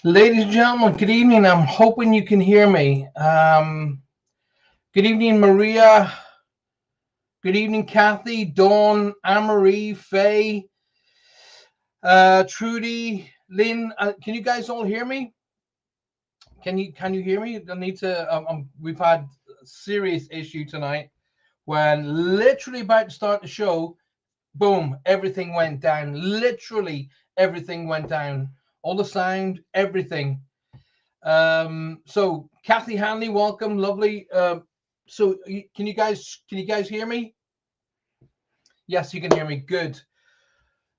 Ladies and gentlemen, good evening. I'm hoping you can hear me. Good evening, Maria. Good evening, Kathy, Dawn, Anne-Marie, Faye, Trudy, Lynn. Can you guys all hear me? Can you hear me? I need to. We've had a serious issue tonight when literally about to start the show, boom, everything went down. Literally everything went down. All the sound, everything. So Kathy Hanley, welcome, lovely. Can you guys hear me? Yes, you can hear me. Good.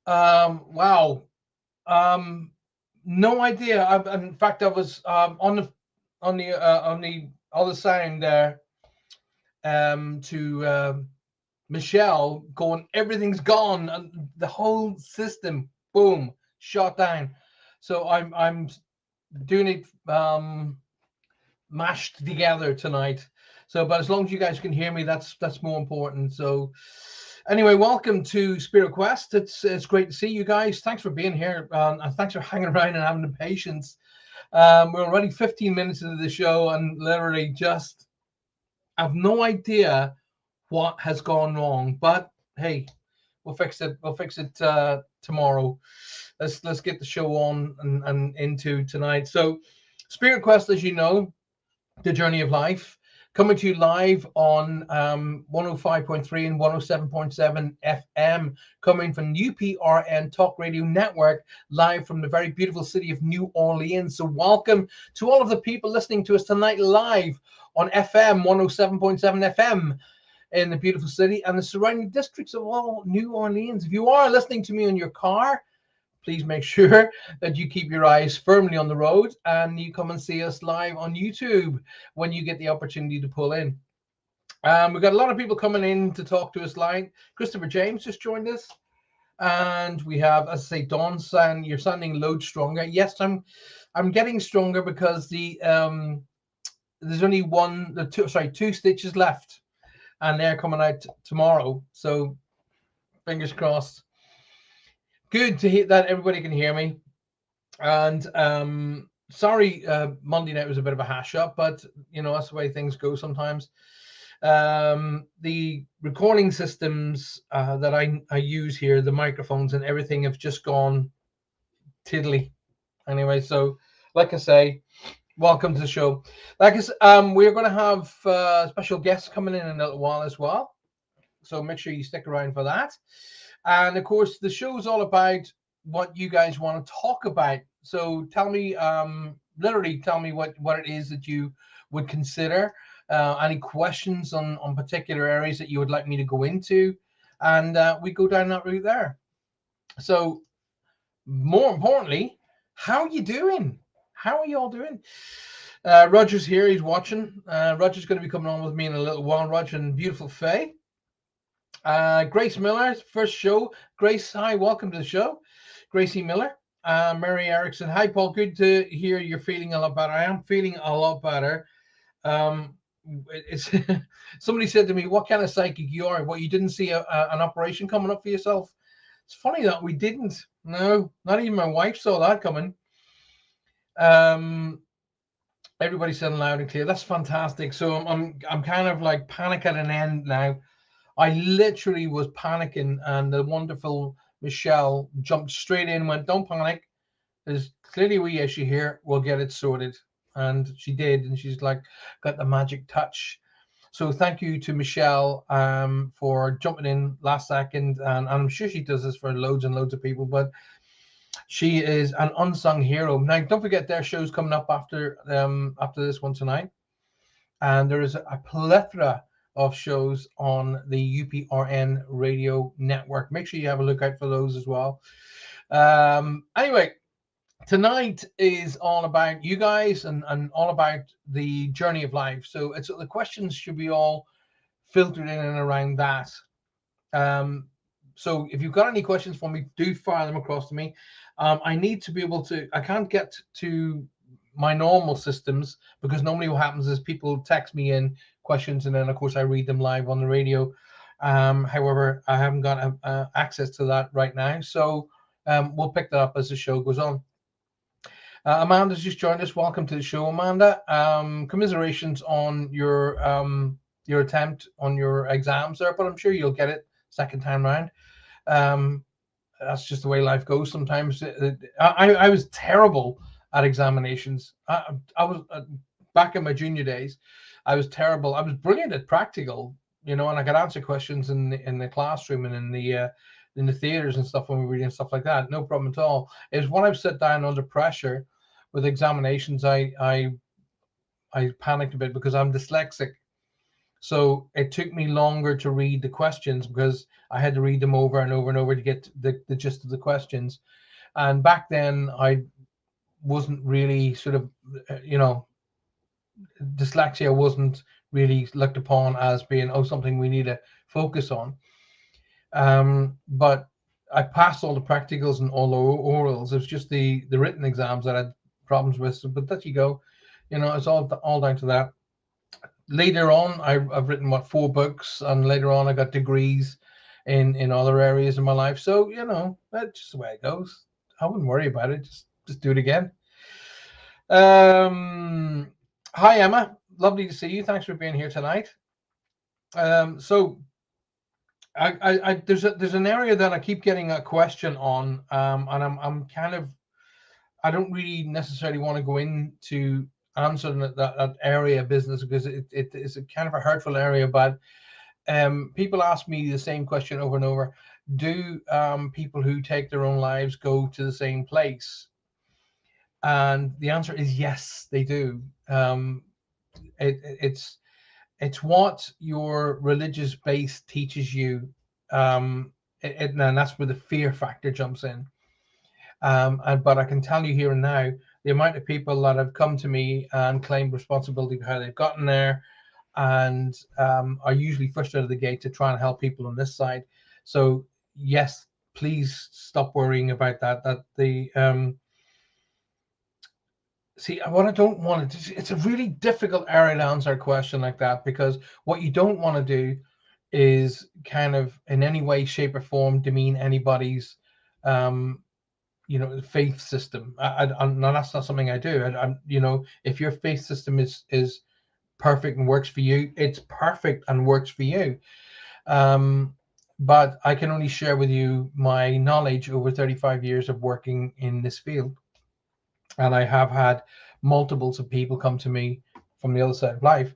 Wow. Um, no idea. In fact, I was on the other sound there to Michelle going, everything's gone, and the whole system, boom, shut down. So I'm doing it mashed together tonight. So, but as long as you guys can hear me, that's more important. So, anyway, welcome to Spirit Quest. It's great to see you guys. Thanks for being here, and thanks for hanging around and having the patience. We're already 15 minutes into the show, and literally just have no idea what has gone wrong. But hey, we'll fix it. We'll fix it tomorrow. Let's get the show on and into tonight. So, Spirit Quest, as you know, the journey of life, coming to you live on 105.3 and 107.7 FM, coming from UPRN Talk Radio Network, live from the very beautiful city of New Orleans. So welcome to all of the people listening to us tonight live on FM 107.7 FM in the beautiful city and the surrounding districts of all New Orleans. If you are listening to me in your car, please make sure that you keep your eyes firmly on the road and you come and see us live on YouTube when you get the opportunity to pull in. We've got a lot of people coming in to talk to us live. Christopher James just joined us. And we have, as I say, Dawn saying you're sounding loads stronger. Yes, I'm getting stronger because there's only two stitches left, and they're coming out tomorrow. So fingers crossed. Good to hear that everybody can hear me. And sorry, Monday night was a bit of a hash up, but that's the way things go sometimes. The recording systems that I use here, the microphones and everything, have just gone tiddly. Anyway, so like I say, welcome to the show. Like I said, we're going to have special guests coming in a little while as well. So make sure you stick around for that. And of course, the show is all about what you guys want to talk about. So tell me, literally tell me what it is that you would consider. Any questions on particular areas that you would like me to go into, and we go down that route there. So more importantly, how are you doing? How are you all doing? Roger's here. He's watching. Roger's going to be coming on with me in a little while. Roger and beautiful Faye. Grace Miller, first show. Grace, hi, welcome to the show. Gracie Miller. Mary Erickson, hi, Paul. Good to hear you're feeling a lot better. I am feeling a lot better. It's somebody said to me, what kind of psychic you are? What, you didn't see an operation coming up for yourself? It's funny that we didn't. No, not even my wife saw that coming. Everybody said loud and clear. That's fantastic. So I'm kind of like panic at an end now. I literally was panicking, and the wonderful Michelle jumped straight in and went, don't panic. There's clearly a wee issue here. We'll get it sorted. And she did. And she's like, got the magic touch. So thank you to Michelle for jumping in last second. And I'm sure she does this for loads and loads of people. But she is an unsung hero. Now, don't forget, their show's coming up after this one tonight. And there is a plethora of shows on the UPRN radio network. Make sure you have a look out for those as well. Anyway, tonight is all about you guys and all about the journey of life. So the questions should be all filtered in and around that. So if you've got any questions for me, do fire them across to me. I need to be able to, I can't get to my normal systems because normally what happens is people text me in questions and then of course I read them live on the radio. However, I haven't got access to that right now. So we'll pick that up as the show goes on. Amanda's just joined us. Welcome to the show, Amanda. Commiserations on your attempt on your exams there, but I'm sure you'll get it second time round. That's just the way life goes sometimes. I was terrible at examinations. I was back in my junior days. I was terrible. I was brilliant at practical, and I could answer questions in the classroom and in the theaters and stuff when we were reading stuff like that. No problem at all. It was when I was set down under pressure with examinations, I panicked a bit because I'm dyslexic. So it took me longer to read the questions because I had to read them over and over and over to get the gist of the questions. And back then, I wasn't really sort of, dyslexia wasn't really looked upon as being, something we need to focus on. But I passed all the practicals and all the orals. It was just the written exams that I had problems with. So, but there you go. It's all down to that. Later on, I've written 4 books, and later on I got degrees in other areas of my life. So that's just the way it goes. I wouldn't worry about it. Just do it again. Hi Emma, lovely to see you. Thanks for being here tonight. So I there's an area that I keep getting a question on, and I'm kind of, I don't really necessarily want to go into answering that area of business because it is a kind of a hurtful area, but people ask me the same question over and over. Do people who take their own lives go to the same place? And the answer is yes, they do. It's what your religious base teaches you, and that's where the fear factor jumps in. But I can tell you here and now, the amount of people that have come to me and claimed responsibility for how they've gotten there, and are usually first out of the gate to try and help people on this side. So yes, please stop worrying about that. See, what I don't want to do, it's a really difficult area to answer a question like that, because what you don't want to do is kind of in any way, shape, or form demean anybody's faith system. No, that's not something I do. If your faith system is perfect and works for you, it's perfect and works for you. But I can only share with you my knowledge over 35 years of working in this field. And I have had multiples of people come to me from the other side of life,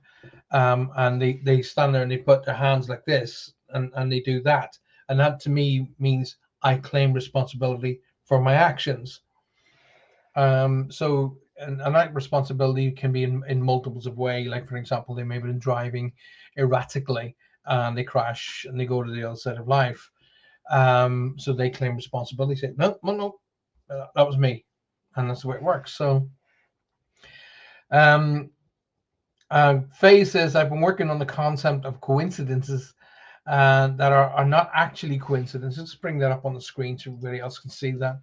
and they stand there and they put their hands like this, and they do that. And that to me means I claim responsibility for my actions. So that responsibility can be in multiples of ways. Like, for example, they may have been driving erratically and they crash and they go to the other side of life. So they claim responsibility, say, no, that was me. And that's the way it works. So Faye says, I've been working on the concept of coincidences that are not actually coincidences. Let's bring that up on the screen so everybody else can see that.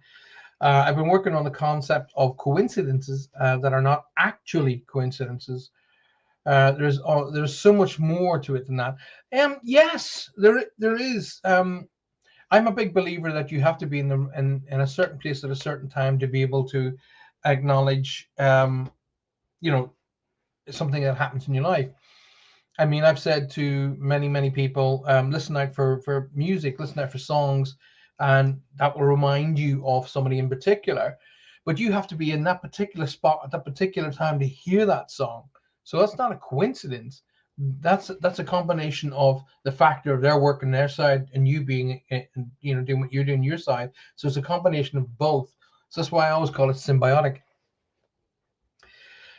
I've been working on the concept of coincidences that are not actually coincidences. There's so much more to it than that. Yes, there is. I'm a big believer that you have to be in a certain place at a certain time to be able to acknowledge, something that happens in your life. I mean, I've said to many people, listen out for music, listen out for songs, and that will remind you of somebody in particular. But you have to be in that particular spot at that particular time to hear that song. So that's not a coincidence. That's a combination of the factor of their work on their side and you being, doing what you're doing on your side. So it's a combination of both. So that's why I always call it symbiotic.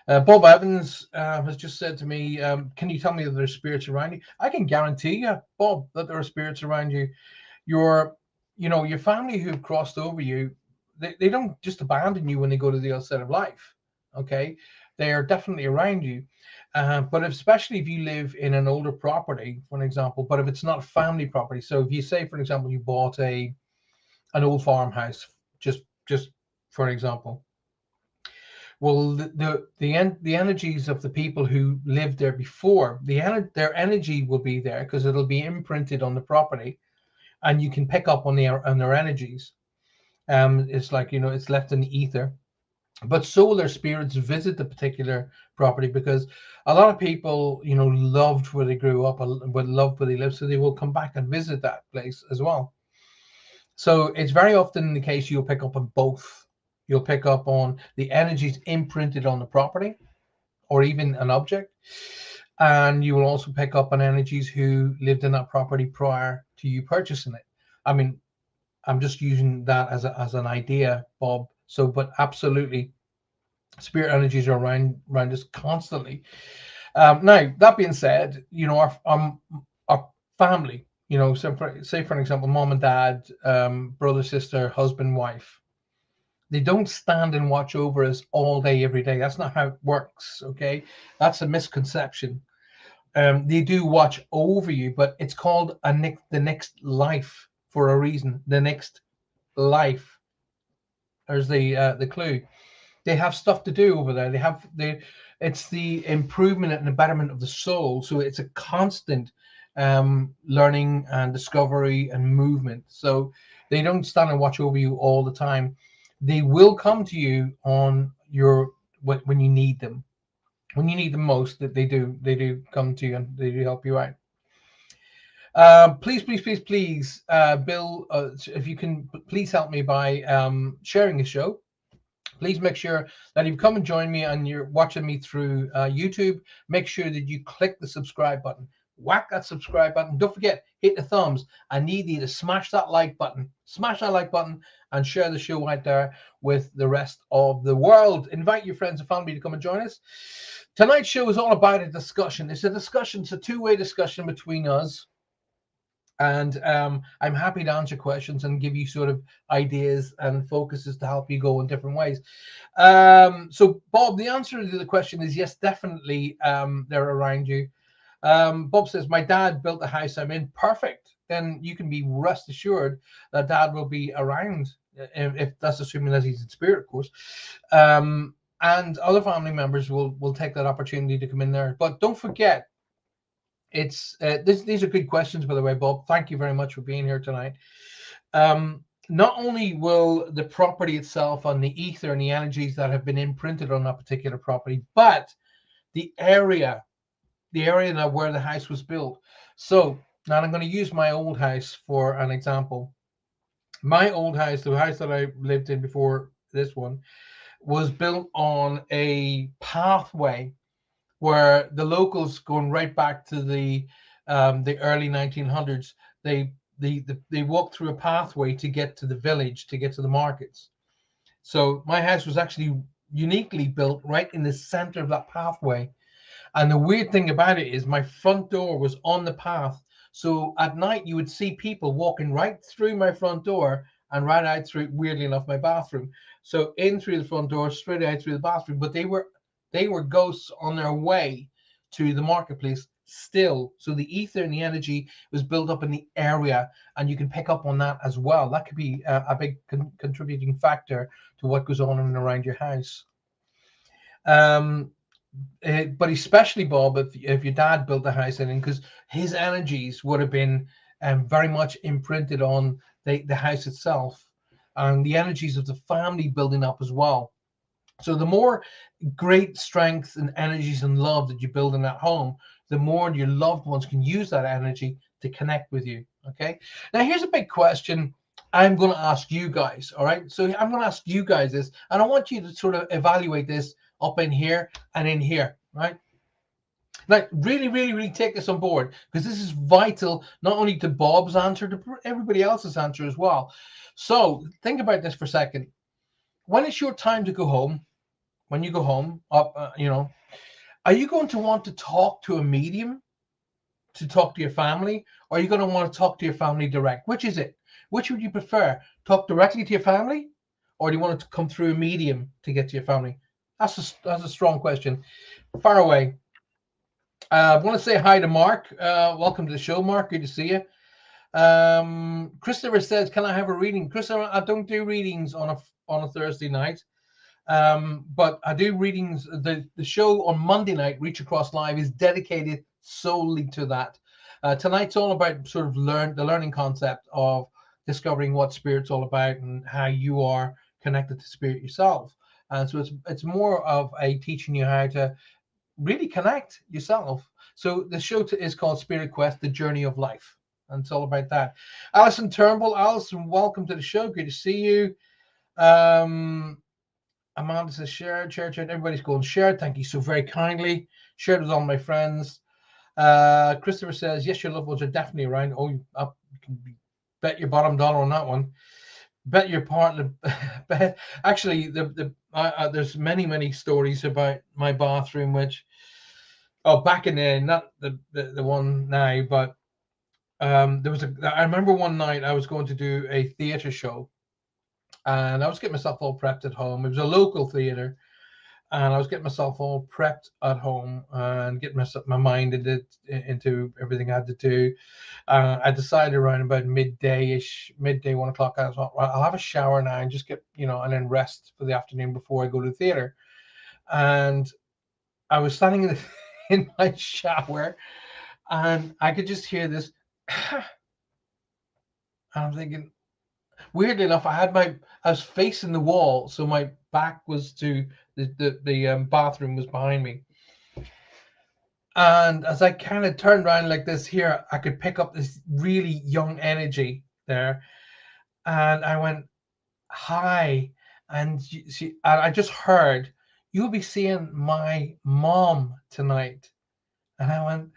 Bob Evans has just said to me, can you tell me that there's spirits around you? I can guarantee you, Bob, that there are spirits around you. Your family who've crossed over you, they don't just abandon you when they go to the other side of life. Okay, they are definitely around you. But especially if you live in an older property, for example, but if it's not a family property. So if you say, for example, you bought an old farmhouse, just for example, well, the energies of the people who lived there before, their energy will be there because it'll be imprinted on the property, and you can pick up on their energies. It's like, it's left in the ether. but solar spirits visit the particular property because a lot of people, loved where they grew up, but loved where they live, so they will come back and visit that place as well. So it's very often the case you'll pick up on both. You'll pick up on the energies imprinted on the property or even an object, and you will also pick up on energies who lived in that property prior to you purchasing it. I mean, I'm just using that as an idea, Bob. So, but absolutely, spirit energies are around us constantly. Now, that being said, our family, so say for an example, mom and dad, brother, sister, husband, wife, they don't stand and watch over us all day, every day. That's not how it works. Okay, that's a misconception. They do watch over you, but it's called the next life for a reason. The next life. There's the clue. They have stuff to do over there. It's the improvement and the betterment of the soul. So it's a constant learning and discovery and movement. So they don't stand and watch over you all the time. They will come to you on your when you need them. When you need them most, that they do come to you and they do help you out. Please, Bill, if you can, please help me by sharing the show. Please make sure that if you come and join me and you're watching me through YouTube, make sure that you click the subscribe button. Whack that subscribe button. Don't forget, hit the thumbs. I need you to smash that like button. Smash that like button and share the show right there with the rest of the world. Invite your friends and family to come and join us. Tonight's show is all about a discussion. It's a discussion. It's a two-way discussion between us. And I'm happy to answer questions and give you sort of ideas and focuses to help you go in different ways. So, Bob, the answer to the question is yes, definitely they're around you. Bob says, my dad built the house I'm in. Perfect. Then you can be rest assured that dad will be around, if that's assuming that he's in spirit, of course. And other family members will take that opportunity to come in there. But don't forget, these are good questions, by the way, Bob. Thank you very much for being here tonight. Not only will the property itself and the ether and the energies that have been imprinted on that particular property, but the area now where the house was built. So now I'm going to use my old house for an example. My old house, the house that I lived in before this one, was built on a pathway where the locals, going right back to the early 1900s, they walked through a pathway to get to the village, to get to the markets. So my house was actually uniquely built right in the center of that pathway. And the weird thing about it is my front door was on the path. So at night you would see people walking right through my front door and right out through, weirdly enough, my bathroom. So in through the front door, straight out through the bathroom. But they were ghosts on their way to the marketplace still. So the ether and the energy was built up in the area, and you can pick up on that as well. That could be a big contributing factor to what goes on in and around your house. But especially, Bob, if your dad built the house in, because his energies would have been very much imprinted on the house itself, and the energies of the family building up as well. So the more great strength and energies and love that you build in that home, the more your loved ones can use that energy to connect with you. Okay. Now here's a big question I'm going to ask you guys. All right. So I'm going to ask you guys this, and I want you to sort of evaluate this up in here and in here. Right. Now, really, really, really take this on board, because this is vital, not only to Bob's answer, to everybody else's answer as well. So think about this for a second. When it's your time to go home, when you go home, are you going to want to talk to a medium to talk to your family, or are you going to want to talk to your family direct? Which is it? Which would you prefer? Talk directly to your family, or do you want it to come through a medium to get to your family? That's a strong question. Far away. I want to say hi to Mark. Welcome to the show, Mark. Good to see you. Christopher says, "Can I have a reading?" Christopher, I don't do readings on a Thursday night. But I do readings. The show on Monday night, Reach Across Live, is dedicated solely to that. Tonight's all about sort of the learning concept of discovering what spirit's all about and how you are connected to spirit yourself. And so it's more of a teaching you how to really connect yourself. So the show is called Spirit Quest: The Journey of Life, and it's all about that. Alison Turnbull, Alison, welcome to the show. Good to see you. Amanda says shared. Everybody's going shared. Thank you so very kindly. Shared with all my friends. Christopher says, yes, your loved ones are definitely around. Oh, you can bet your bottom dollar on that one. Bet your partner. Bet. Actually, there's many stories about my bathroom, which, back in the, not the one now, but there was I remember one night I was going to do a theater show, and I was getting myself all prepped at home. It was a local theater, and I was getting myself all prepped at home and getting my mind into everything I had to do. I decided around about midday, 1 o'clock. I thought, well, I'll have a shower now and just get, and then rest for the afternoon before I go to the theater. And I was standing in my shower, and I could just hear this. And I'm thinking, weirdly enough, I was facing the wall, so my back was to the bathroom was behind me. And as I kind of turned around like this here, I could pick up this really young energy there. And I went, hi. And I just heard, you'll be seeing my mom tonight. And I went,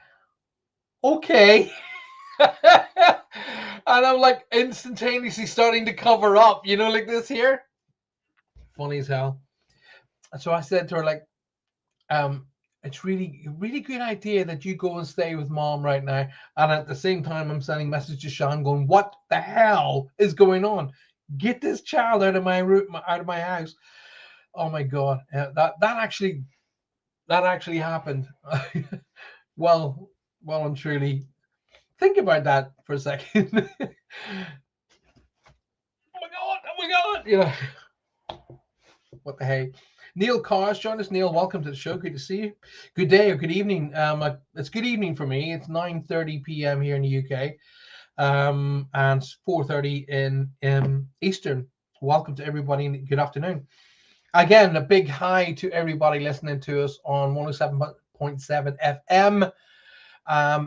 okay. And I'm like instantaneously starting to cover up, like this here. Funny as hell. So I said to her, like, it's really good idea that you go and stay with mom right now. And at the same time, I'm sending messages to Sean going, what the hell is going on? Get this child out of my room, out of my house. Oh my God. That actually happened. Well, and truly. Think about that for a second. Oh my God. What the hey? Neil Carr's joined us. Neil, welcome to the show. Good to see you. Good day or good evening. It's good evening for me. It's 9:30 p.m. here in the UK, and 4:30 in Eastern. Welcome to everybody. Good afternoon. Again, a big hi to everybody listening to us on 107.7 FM.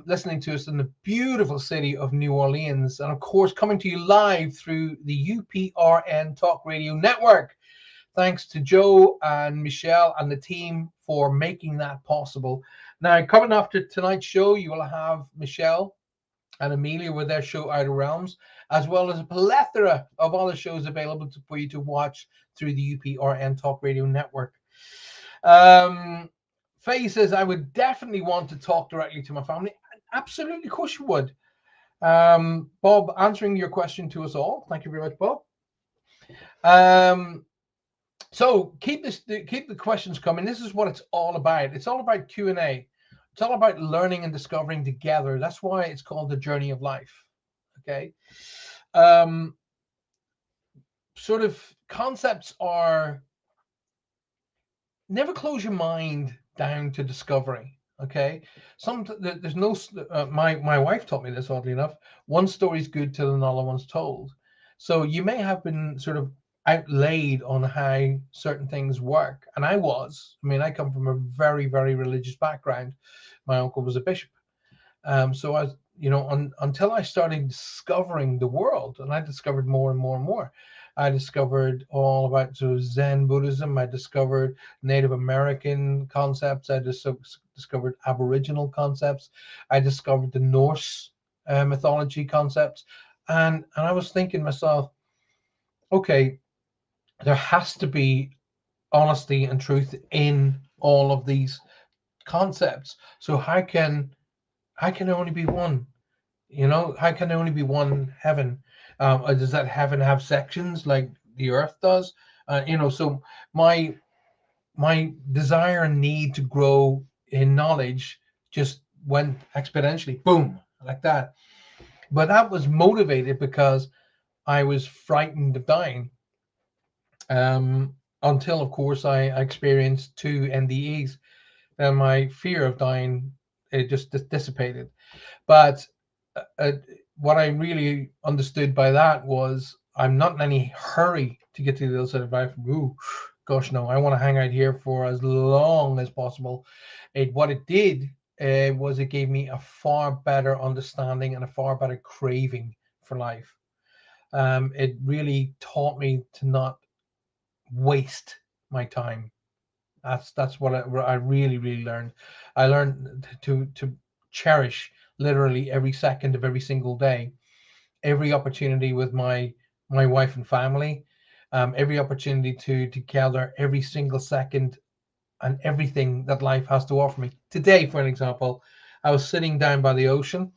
Listening to us in the beautiful city of New Orleans, and of course coming to you live through the UPRN Talk Radio Network. Thanks to Joe and Michelle and the team for making that possible. Now, coming after tonight's show, you will have Michelle and Amelia with their show Outer Realms, as well as a plethora of other shows available for you to watch through the UPRN Talk Radio Network. Faye says, I would definitely want to talk directly to my family. Absolutely, of course you would. Bob, answering your question to us all. Thank you very much, Bob. So keep the questions coming. This is what it's all about. It's all about Q&A. It's all about learning and discovering together. That's why it's called the journey of life. Okay. Sort of concepts are, never close your mind down to discovery. Okay. There's no, my wife taught me this, oddly enough. One story's good till another one's told. So you may have been sort of outlaid on how certain things work. And I come from a very, very religious background. My uncle was a bishop. So I was, until I started discovering the world, and I discovered more and more and more. I discovered all about sort of Zen Buddhism. I discovered Native American concepts. I discovered Aboriginal concepts. I discovered the Norse mythology concepts. And I was thinking to myself, okay, there has to be honesty and truth in all of these concepts. So how can there only be one? How can there only be one heaven? Does that heaven have sections like the earth does? So my desire and need to grow in knowledge just went exponentially, boom, like that. But that was motivated because I was frightened of dying. Until, of course, I experienced 2 NDEs, and my fear of dying, it just dissipated. But what I really understood by that was I'm not in any hurry to get to the other side of life. Ooh, Gosh, no, I want to hang out here for as long as possible. What it did was it gave me a far better understanding and a far better craving for life. It really taught me to not waste my time. That's what I really really learned. I learned to cherish literally every second of every single day, every opportunity with my wife and family, every opportunity to gather every single second and everything that life has to offer me. Today, for an example, I was sitting down by the ocean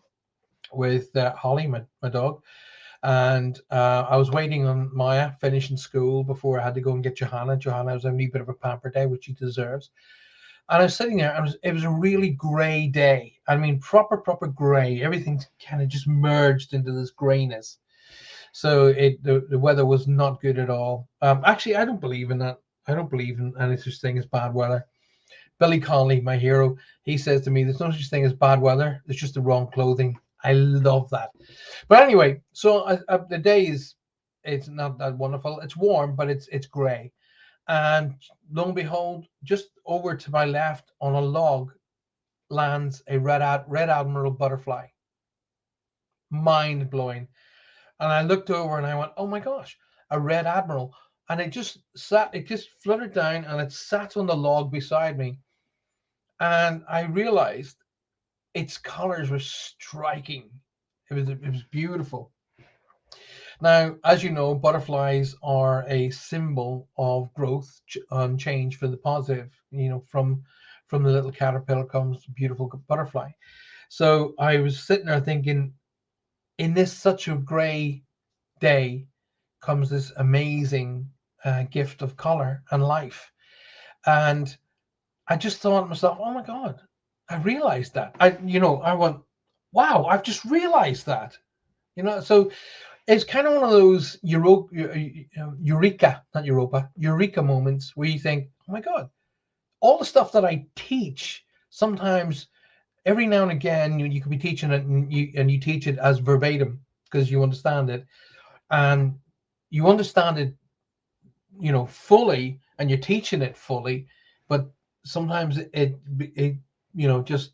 with Holly, my dog, and I was waiting on Maya finishing school before I had to go and get Johanna. Johanna was having a bit of a pamper day, which she deserves. And I was sitting there, and it was a really grey day. I mean, proper grey. Everything kind of just merged into this greyness. So the weather was not good at all. Actually, I don't believe in that. I don't believe in any such thing as bad weather. Billy Connolly, my hero, he says to me, "There's no such thing as bad weather. It's just the wrong clothing." I love that. But anyway, so the day it's not that wonderful. It's warm, but it's grey. And lo and behold, just over to my left on a log lands a red admiral butterfly. Mind blowing. And I looked over and I went, "Oh my gosh, a red admiral!" And it just fluttered down and it sat on the log beside me. And I realized its colors were striking. It was beautiful. Now, as you know, butterflies are a symbol of growth and change for the positive. From the little caterpillar comes a beautiful butterfly. So I was sitting there thinking, in this such a grey day comes this amazing gift of color and life. And I just thought to myself, oh my God, I realized that. I went, wow, I've just realized that. So it's kind of one of those eureka, not Europa, eureka moments where you think, oh my God, all the stuff that I teach, sometimes every now and again you could be teaching it and you teach it as verbatim because you understand it, and you understand it, fully, and you're teaching it fully, but sometimes it just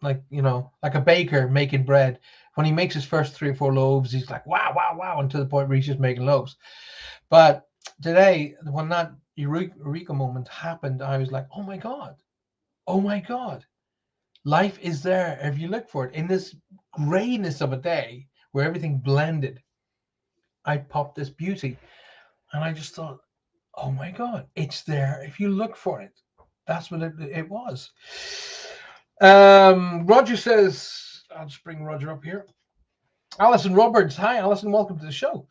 like a baker making bread. When he makes his first 3 or 4 loaves, he's like, wow, wow, wow, and to the point where he's just making loaves. But today, when that eureka moment happened, I was like, oh my God, life is there if you look for it. In this grayness of a day where everything blended, I popped this beauty. And I just thought, oh my God, it's there if you look for it. That's what it was. Roger says, I'll just bring Roger up here. Alison Roberts. Hi, Alison. Welcome to the show.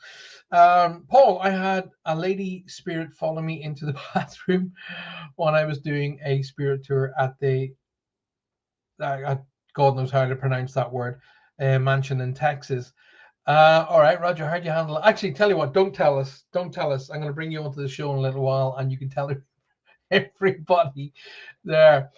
Paul, I had a lady spirit follow me into the bathroom when I was doing a spirit tour at God knows how to pronounce that word, mansion in Texas. All right, Roger, how'd you handle it? Actually, tell you what, don't tell us. Don't tell us. I'm going to bring you onto the show in a little while and you can tell everybody there.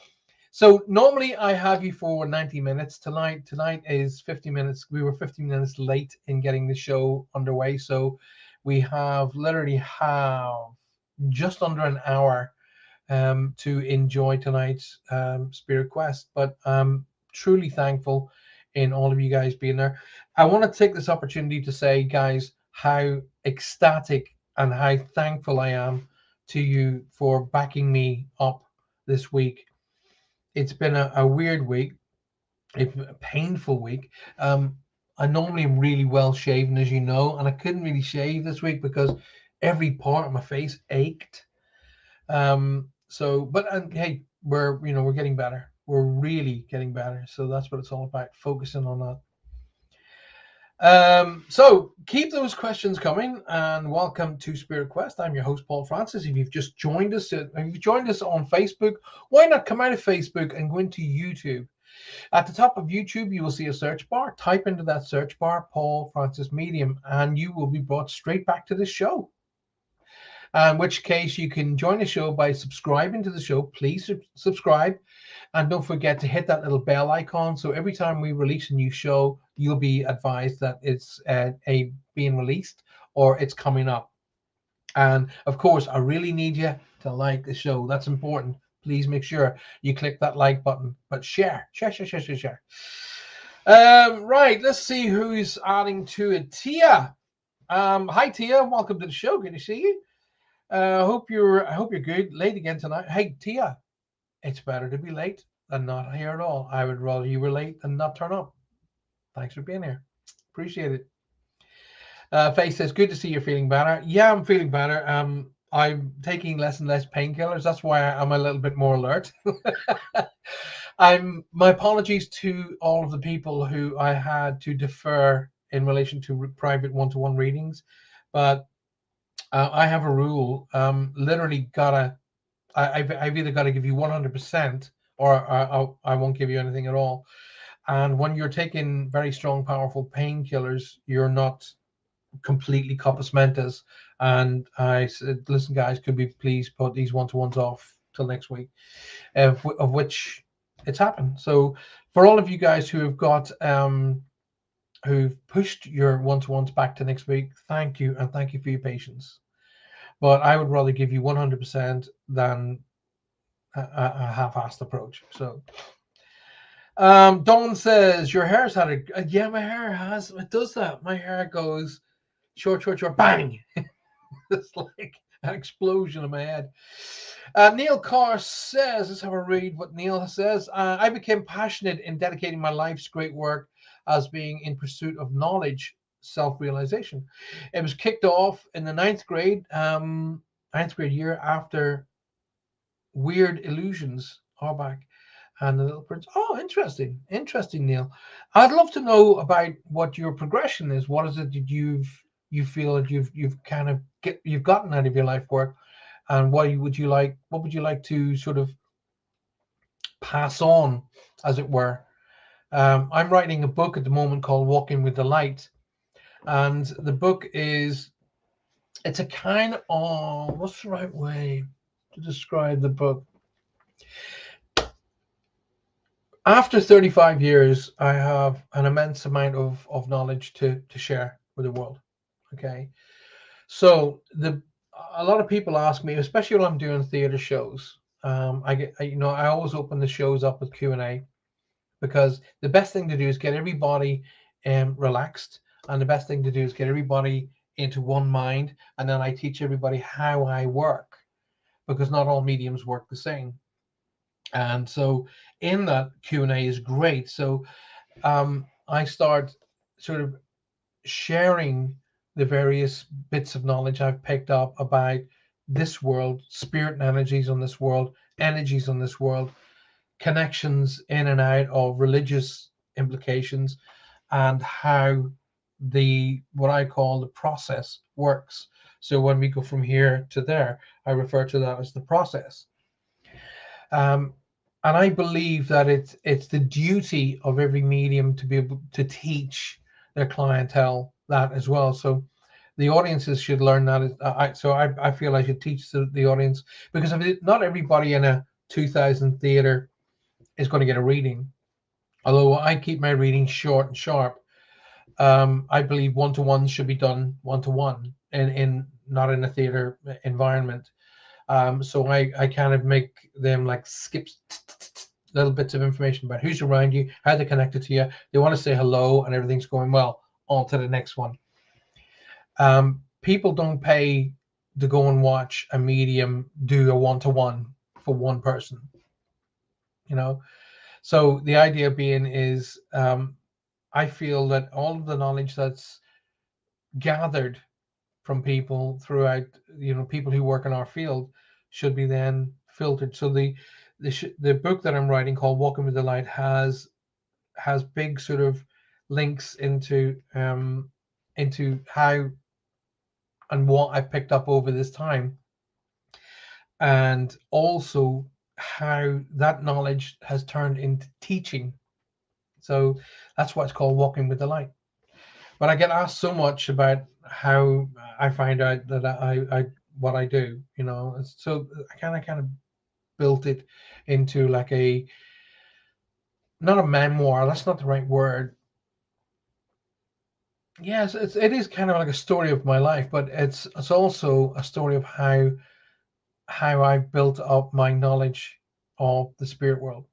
So normally I have you for 90 minutes. Tonight is 50 minutes. We were 15 minutes late in getting the show underway. So we literally have just under an hour to enjoy tonight's Spirit Quest. But I'm truly thankful in all of you guys being there. I want to take this opportunity to say, guys, how ecstatic and how thankful I am to you for backing me up this week. It's been a weird week, a painful week. I normally am really well shaven, as you know, and I couldn't really shave this week because every part of my face ached. Hey, we're getting better. We're really getting better. So that's what it's all about, focusing on that. So keep those questions coming, and welcome to Spirit Quest. I'm your host, Paul Francis. If you've just joined us, on Facebook, why not come out of Facebook and go into YouTube? At the top of YouTube, you will see a search bar. Type into that search bar, Paul Francis Medium, and you will be brought straight back to the show. In which case, you can join the show by subscribing to the show. Please subscribe. And don't forget to hit that little bell icon. So every time we release a new show, you'll be advised that it's being released or it's coming up. And of course, I really need you to like the show. That's important. Please make sure you click that like button. But share. Right, let's see who's adding to it. Tia. Hi Tia, welcome to the show. Good to see you. I hope you're good. Late again tonight. Hey Tia, it's better to be late than not here at all. I would rather you were late than not turn up. Thanks for being here. Appreciate it. Faye says, good to see you're feeling better. Yeah, I'm feeling better. I'm taking less and less painkillers. That's why I'm a little bit more alert. My apologies to all of the people who I had to defer in relation to private one-to-one readings, but I have a rule. Literally I've either got to give you 100% or I won't give you anything at all. And when you're taking very strong, powerful painkillers, you're not completely compos mentis. And I said, listen, guys, could we please put these one-to-ones off till next week? Of which it's happened. So for all of you guys who have got who've pushed your one-to-ones back to next week, thank you, and thank you for your patience. But I would rather give you 100% than a half-assed approach. So Dawn says your hair's had a yeah, my hair has, it does that. My hair goes short, bang. It's like an explosion in my head. Neil Carr says, let's have a read what Neil says. I became passionate in dedicating my life's great work as being in pursuit of knowledge, self-realization. It was kicked off in the ninth grade year after Weird Illusions, Harback and the Little Prince. Oh, interesting, Neil. I'd love to know about what your progression is. What is it that you feel that you've kind of you've gotten out of your life work, and what would you like to sort of pass on, as it were? I'm writing a book at the moment called Walking with the Light, and the book it's a kind of, what's the right way to describe the book? After 35 years, I have an immense amount of knowledge to share with the world. Okay, so a lot of people ask me, especially when I'm doing theater shows. I always open the shows up with Q&A, because the best thing to do is get everybody relaxed, and the best thing to do is get everybody into one mind, and then I teach everybody how I work, because not all mediums work the same. And so in that Q&A is great. So I start sort of sharing the various bits of knowledge I've picked up about this world, spirit and energies on this world, connections in and out of religious implications, and how what I call the process works. So when we go from here to there, I refer to that as the process. And I believe that it's the duty of every medium to be able to teach their clientele that as well. So the audiences should learn that. I feel I should teach the audience, because not everybody in a 2,000 theater is going to get a reading. Although I keep my readings short and sharp, I believe one-to-one should be done one-to-one, in not in a theater environment. So I kind of make them like skips, little bits of information about who's around you, how they're connected to you. They want to say hello, and everything's going well. On to the next one. People don't pay to go and watch a medium do a one-to-one for one person. So the idea being is, I feel that all of the knowledge that's gathered from people throughout, people who work in our field, should be then filtered. So the book that I'm writing, called Walking with the Light, has big sort of links into how and what I picked up over this time, and also how that knowledge has turned into teaching. So that's why it's called Walking with the Light. But I get asked so much about how I find out that I what I do, So I kind of built it into like not a memoir. That's not the right word. Yes, it is kind of like a story of my life, but it's also a story of how how I've built up my knowledge of the spirit world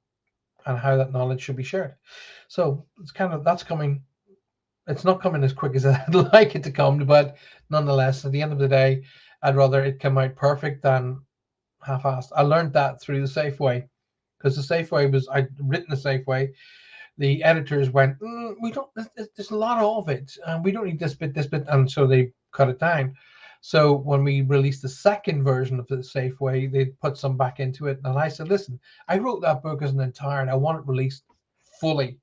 and how that knowledge should be shared. So it's kind of that's coming. It's not coming as quick as I'd like it to come, but nonetheless, at the end of the day, I'd rather it come out perfect than half-assed. I learned that through the Safeway, because the Safeway was I'd written the Safeway. The editors went, we don't. There's a lot of it, and we don't need this bit, and so they cut it down. So when we released the second version of the Safeway, they put some back into it, and I said, listen, I wrote that book as an entire, and I want it released fully.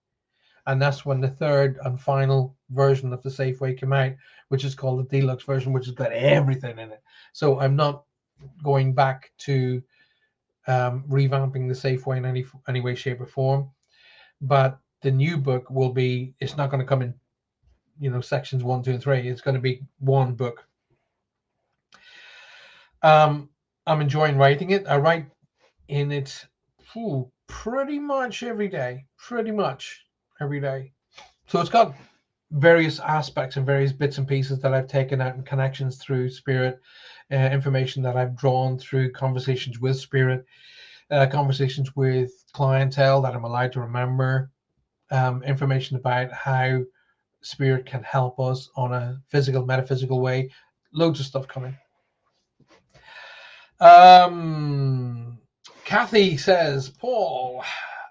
And that's when the third and final version of the Safeway came out, which is called the deluxe version, which has got everything in it. So I'm not going back to revamping the Safeway in any way, shape, or form. But the new book will be, it's not going to come in, sections 1, 2, and 3. It's going to be one book. I'm enjoying writing it. I write in it pretty much every day. So it's got various aspects and various bits and pieces that I've taken out and connections through spirit, information that I've drawn through conversations with spirit, conversations with clientele that I'm allowed to remember, information about how spirit can help us on a physical, metaphysical way. Loads of stuff coming. Kathy says, Paul,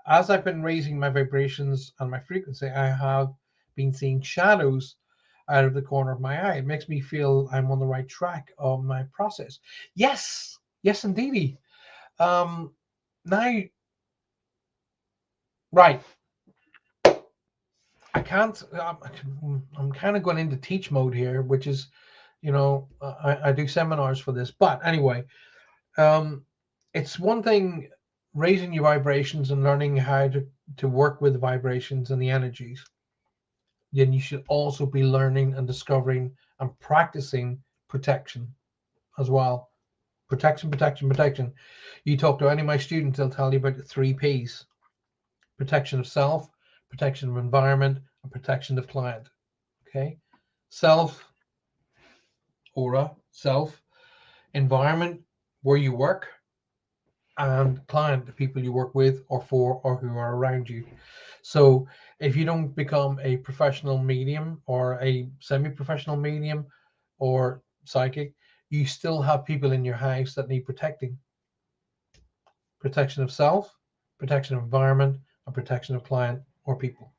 as I've been raising my vibrations and my frequency, I have been seeing shadows out of the corner of my eye. It makes me feel I'm on the right track of my process. Yes, indeedy. Now, right. I can't, I'm kind of going into teach mode here, which is, I do seminars for this. But anyway, it's one thing raising your vibrations and learning how to work with the vibrations and the energies. Then you should also be learning and discovering and practicing protection as well. Protection. You talk to any of my students, they'll tell you about the 3 P's. Protection of self, protection of environment, and protection of client. Okay? Self, aura, self, environment, where you work, and client, the people you work with or for or who are around you. So if you don't become a professional medium or a semi-professional medium or psychic, you still have people in your house that need protecting. Protection of self, protection of environment, and protection of client or people.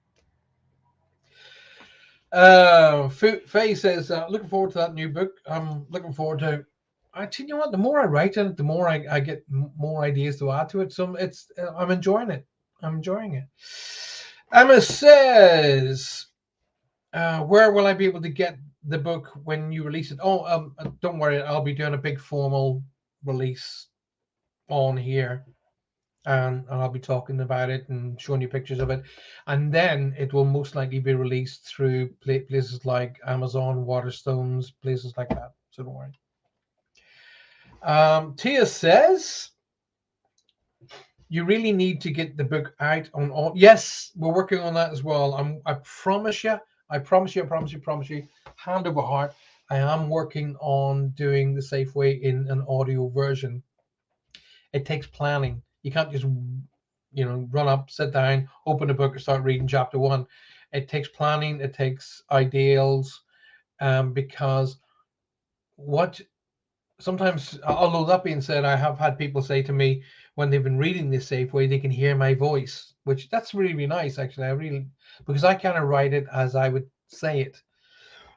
Faye says, looking forward to that new book. I'm looking forward to. Actually, you know what? The more I write in it, the more I get more ideas to add to it. So I'm enjoying it. Emma says, where will I be able to get the book when you release it? Oh, don't worry. I'll be doing a big formal release on here. And I'll be talking about it and showing you pictures of it. And then it will most likely be released through places like Amazon, Waterstones, places like that. So don't worry. Tia says, you really need to get the book out on all. Yes, we're working on that as well. I promise you, hand over heart, I am working on doing the Safeway in an audio version. It takes planning. You can't just, run up, sit down, open a book, and start reading chapter 1. It takes planning. It takes ideals, because sometimes, although that being said, I have had people say to me when they've been reading this Safeway, they can hear my voice, which that's really nice, actually. Because I kind of write it as I would say it.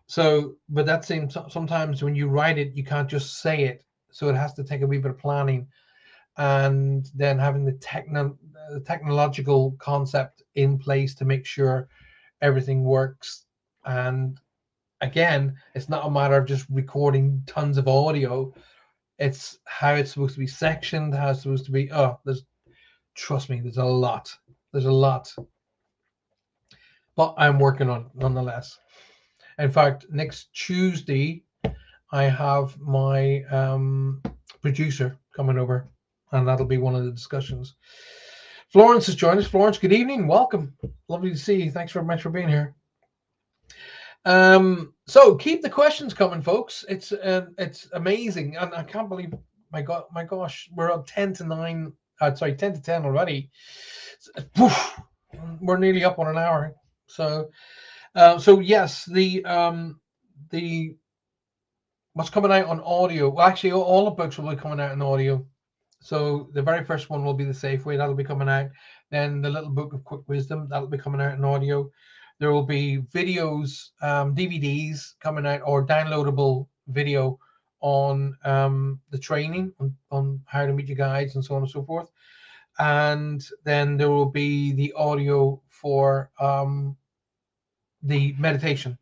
So, but that seems sometimes when you write it, you can't just say it. So it has to take a wee bit of planning. And then having the technological concept in place to make sure everything works. And again, it's not a matter of just recording tons of audio. It's how it's supposed to be sectioned, how it's supposed to be. Trust me, there's a lot. But I'm working on it nonetheless. In fact, next Tuesday, I have my producer coming over, and that'll be one of the discussions. Florence has joined us. Florence, good evening. Welcome. Lovely to see you. Thanks very much for being here. So keep the questions coming, folks. It's amazing, and I can't believe my gosh, we're on 10 to 9. Sorry, 10 to 10 already. Woof, we're nearly up on an hour. So, so yes, the what's coming out on audio. Well, actually, all the books will be coming out in audio. So the very first one will be the Safeway, that'll be coming out. Then the Little Book of Quick Wisdom, that'll be coming out in audio. There will be videos, DVDs coming out, or downloadable video on the training on how to meet your guides and so on and so forth. And then there will be the audio for the meditation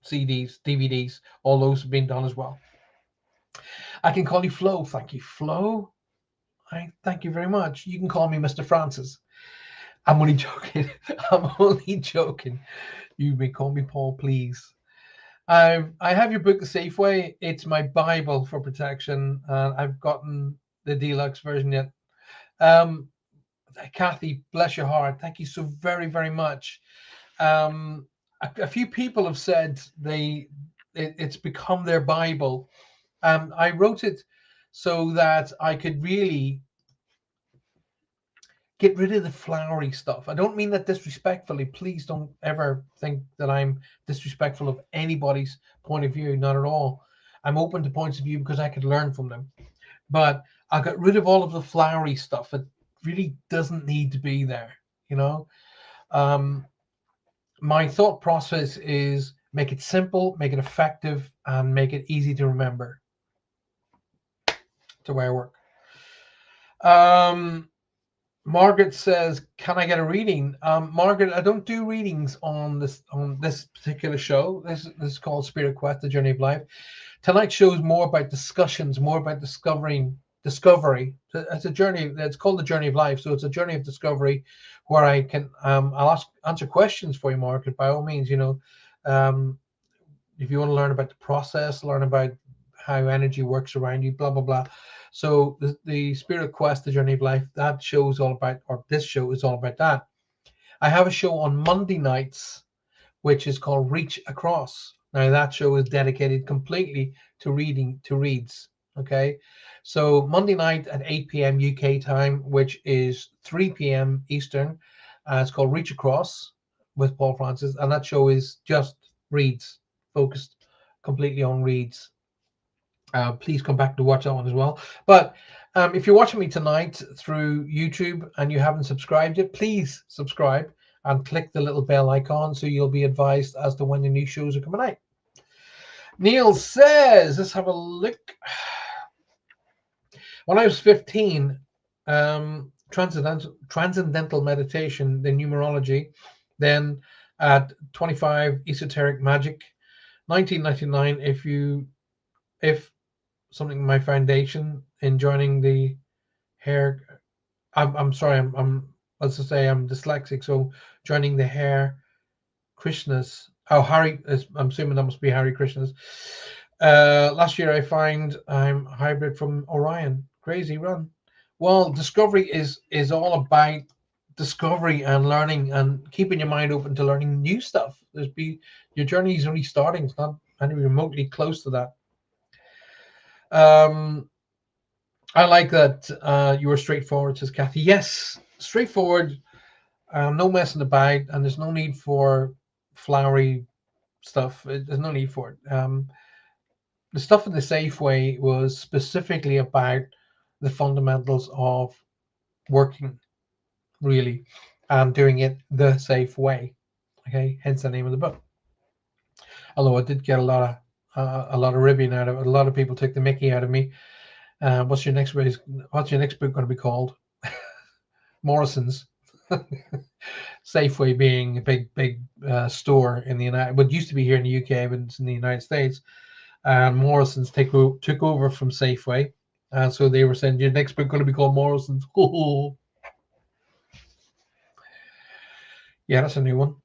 CDs, DVDs, all those have been done as well. I can call you Flo. Thank you, Flo. I thank you very much. You can call me Mr. Francis. I'm only joking. I'm only joking. You may call me Paul, please. I have your book, The Safeway. It's my Bible for protection. I've gotten the deluxe version yet. Kathy, bless your heart. Thank you so very, very much. A few people have said it's become their Bible. I wrote it so that I could really get rid of the flowery stuff. I don't mean that disrespectfully. Please don't ever think that I'm disrespectful of anybody's point of view. Not at all. I'm open to points of view because I could learn from them. But I got rid of all of the flowery stuff. It really doesn't need to be there, you know. My thought process is make it simple, make it effective, and make it easy to remember. That's the way I work. Margaret says, "Can I get a reading?" Margaret, I don't do readings on this particular show. This is called Spirit Quest: The Journey of Life. Tonight's show is more about discussions, more about discovery. It's a journey. It's called The Journey of Life, so it's a journey of discovery where I can I'll answer questions for you, Margaret. By all means, you know, if you want to learn about the process, learn about how energy works around you, blah blah blah. So the Spirit Quest, The Journey of Life, that show is all about, or this show is all about that. I have a show on Monday nights, which is called Reach Across. Now that show is dedicated completely to reads. Okay, so Monday night at 8 p.m. UK time, which is 3 p.m. Eastern, it's called Reach Across with Paul Francis, and that show is just reads, focused completely on reads. Please come back to watch that one as well. But if you're watching me tonight through YouTube and you haven't subscribed yet, please subscribe and click the little bell icon so you'll be advised as to when the new shows are coming out. Neil says, let's have a look. When I was 15, transcendental meditation, then numerology, then at 25, esoteric magic, 1999, if something my foundation in joining the hair. I'm sorry, let's just say I'm dyslexic, so joining the hair Krishnas. Oh, I'm assuming that must be Hari Krishnas. Last year I find I'm hybrid from Orion. Crazy run. Well, discovery is all about discovery and learning and keeping your mind open to learning new stuff. Your journey is only starting. It's not any remotely close to that. I like that you were straightforward, says Kathy. Yes, straightforward, no messing about, and there's no need for flowery stuff. There's no need for it. The stuff in the Safeway was specifically about the fundamentals of working, really, and doing it the safe way. Okay, hence the name of the book. Although I did get a lot of ribbing out of it. A lot of people took the mickey out of me. What's your next book going to be called? Morrison's. Safeway being a big store in the what used to be here in the UK, but it's in the United States. And Morrison's took over from Safeway, and so they were saying your next book going to be called Morrison's. Yeah, that's a new one.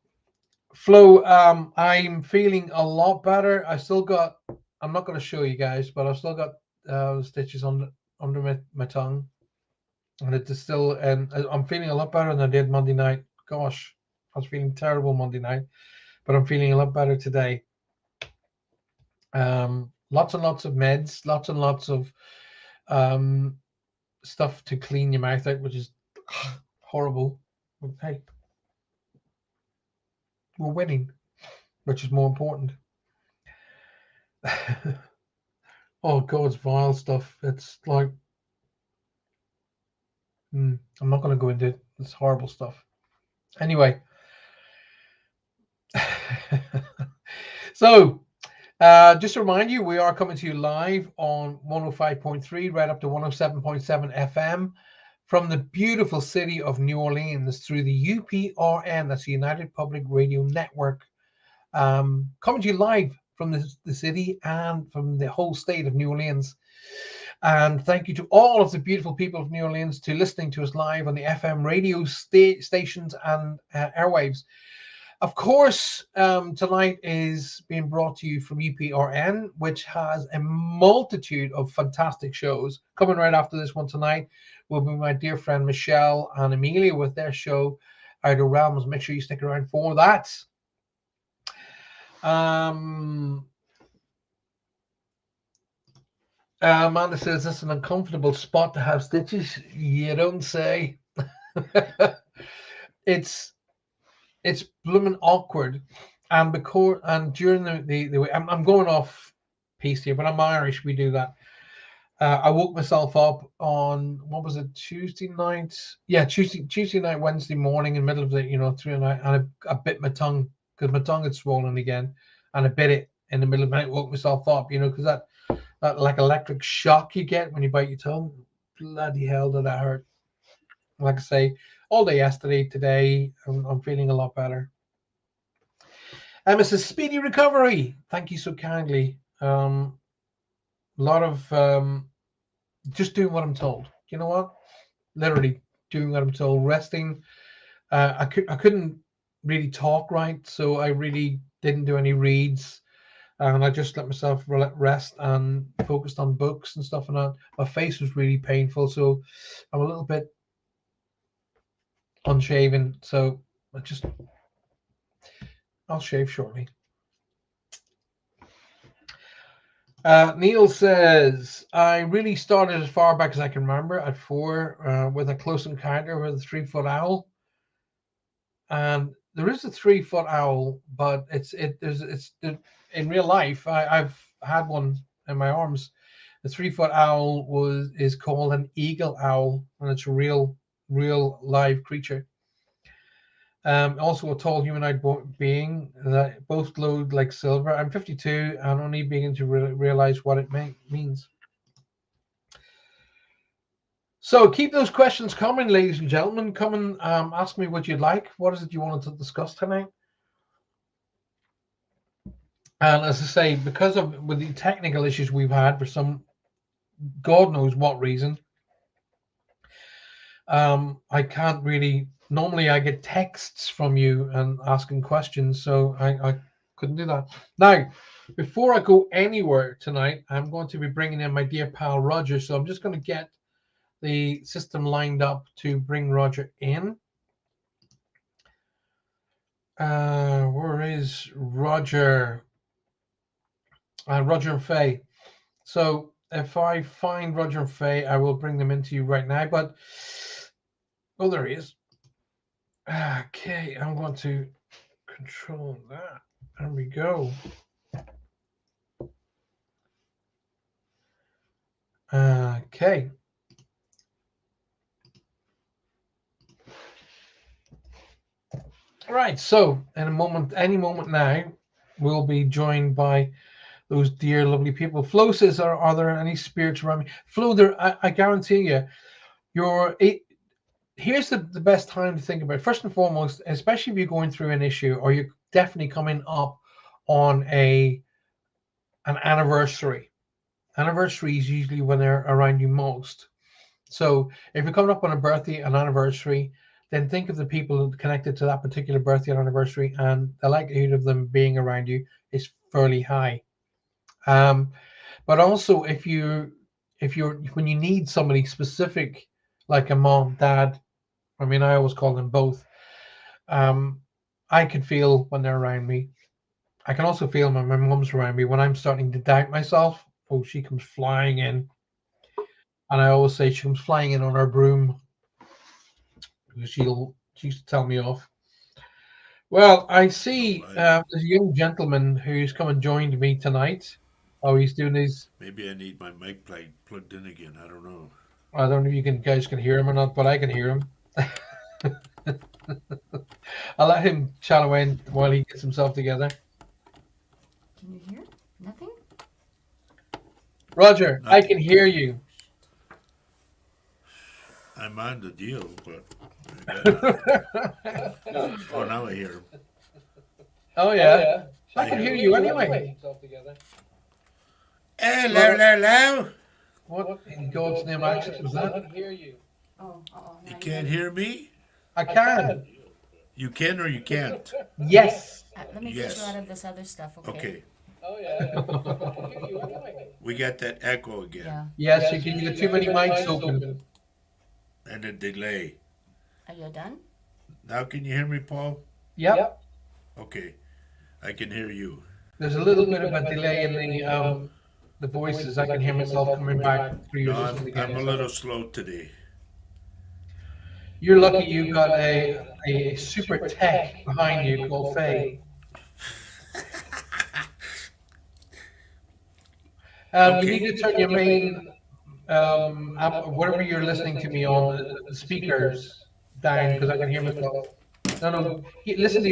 Flo, I'm feeling a lot better. I'm not going to show you guys, but I've still got stitches under my tongue, and it is still, and I'm feeling a lot better than I did Monday night. Gosh, I was feeling terrible Monday night, but I'm feeling a lot better today. Lots and lots of meds, lots and lots of um, stuff to clean your mouth out, which is horrible. But hey, we're winning, which is more important. Oh God, it's vile stuff. It's like I'm not going to go into it. It's horrible stuff. Anyway, so just to remind you, we are coming to you live on 105.3 right up to 107.7 FM from the beautiful city of New Orleans through the UPRN, that's the United Public Radio Network, coming to you live from the city and from the whole state of New Orleans. And thank you to all of the beautiful people of New Orleans to listening to us live on the FM radio stations and airwaves. Of course, tonight is being brought to you from UPRN, which has a multitude of fantastic shows. Coming right after this one tonight will be my dear friend Michelle and Amelia with their show, Outer Realms. Make sure you stick around for that. Amanda says this is an uncomfortable spot to have stitches. You don't say. It's blooming awkward, and during the I'm going off piece here, but I'm Irish. We do that. I woke myself up on what was it, Tuesday night? Yeah, Tuesday night, Wednesday morning, in the middle of the through the night, and I bit my tongue because my tongue had swollen again, and I bit it in the middle of the night. Woke myself up, because that like electric shock you get when you bite your tongue. Bloody hell, did that hurt! Like I say, all day yesterday, today, I'm feeling a lot better. Mrs. Speedy recovery. Thank you so kindly. A lot of just doing what I'm told. You know what? Literally doing what I'm told. Resting. I couldn't really talk right, so I really didn't do any reads, and I just let myself rest and focused on books and stuff. And that. My face was really painful, so I'm a little bit unshaven. So I'll shave shortly. Neil says, I really started as far back as I can remember at 4 with a close encounter with a 3-foot owl. And there is a 3-foot owl, but it's in real life. I've had one in my arms. The 3-foot owl is called an eagle owl, and it's a real live creature. Also a tall humanoid being that both glowed like silver. I'm 52 and only beginning to realize what it means. So keep those questions coming, ladies and gentlemen. Come and ask me what you'd like. What is it you wanted to discuss tonight? And as I say, because with the technical issues we've had for some God knows what reason, I can't really. Normally, I get texts from you and asking questions, so I couldn't do that. Now, before I go anywhere tonight, I'm going to be bringing in my dear pal Roger. So I'm just going to get the system lined up to bring Roger in. Where is Roger? Roger and Faye. So if I find Roger and Faye, I will bring them into you right now. But oh, there he is. Okay, I'm going to control that. There we go. Okay. All right. So in a moment, any moment now, we'll be joined by those dear, lovely people. Flo says, "Are there any spirits around me?" Flo, I guarantee you, here's the best time to think about it. First and foremost, especially if you're going through an issue or you're definitely coming up on an anniversary. Anniversary is usually when they're around you most. So if you're coming up on a birthday, an anniversary, then think of the people connected to that particular birthday and anniversary, and the likelihood of them being around you is fairly high. But also, if you're when you need somebody specific, like a mom, dad, I mean, I always call them both. I can feel when they're around me. I can also feel when my mom's around me. When I'm starting to doubt myself, oh, she comes flying in. And I always say she comes flying in on her broom because she used to tell me off. Well, I see there's a young gentleman who's come and joined me tonight. Oh, he's doing his. Maybe I need my mic plugged in again. I don't know. I don't know if you guys can hear him or not, but I can hear him. I'll let him chat away while he gets himself together. Can you hear? Nothing? Roger, I Nothing. can hear you. I'm on the deal, but Oh oh, now I hear him. yeah, I I can hear hear him. you anyway. Hello, hello. What in God's name accent was that? Oh, You can't hear me? I can. You can or you can't? Yes. Let me get you Yes. out of this other stuff, okay? Okay. We got that echo again Yeah. Yes, you can. You got too many mics open. and a delay. Are you done? Now can you hear me, Paul? Yep. Okay. I can hear you. There's a little bit of a delay in the voices. I can hear myself coming back through your No, system I'm again. a So little slow today. you're lucky you got a super tech behind you called Faye. You need Okay. to turn your main whatever you're listening to me on the speakers down because I can hear myself. No, no. Listen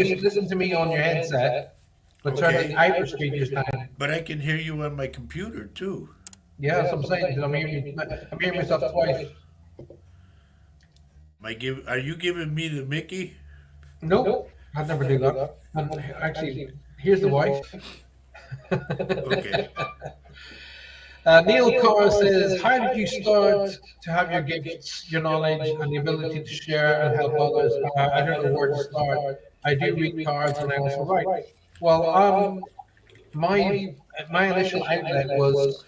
to me on your headset, but turn the Okay. hyperspeakers down. But I can hear you on my computer too. Yeah, that's what I'm saying. 'Cause I'm hearing myself twice. Are you giving me the Mickey? Nope, I'd never do that. And actually, here's the wife. Okay. Neil Carr says, "How did you start to have your gifts, your knowledge, and the ability to share and help others? I don't know where to start. I do read cards and I also write." Well, my my initial outlet was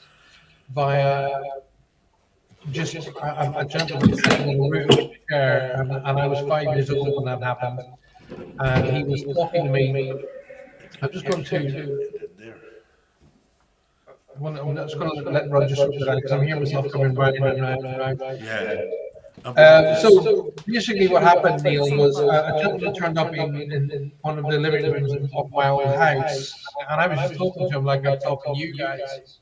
via just a gentleman sitting in a room chair, and I was 5 years old when that happened, and he was talking to me. I'm just going to. There. I'm just going to let Roger sort that out because I'm hearing myself coming round and round and round. Yeah. About this. So basically, what happened, Neil, Same was clothes. a gentleman turned up in one of the living rooms of my old house, and I was just talking to him like I'm talking to you guys.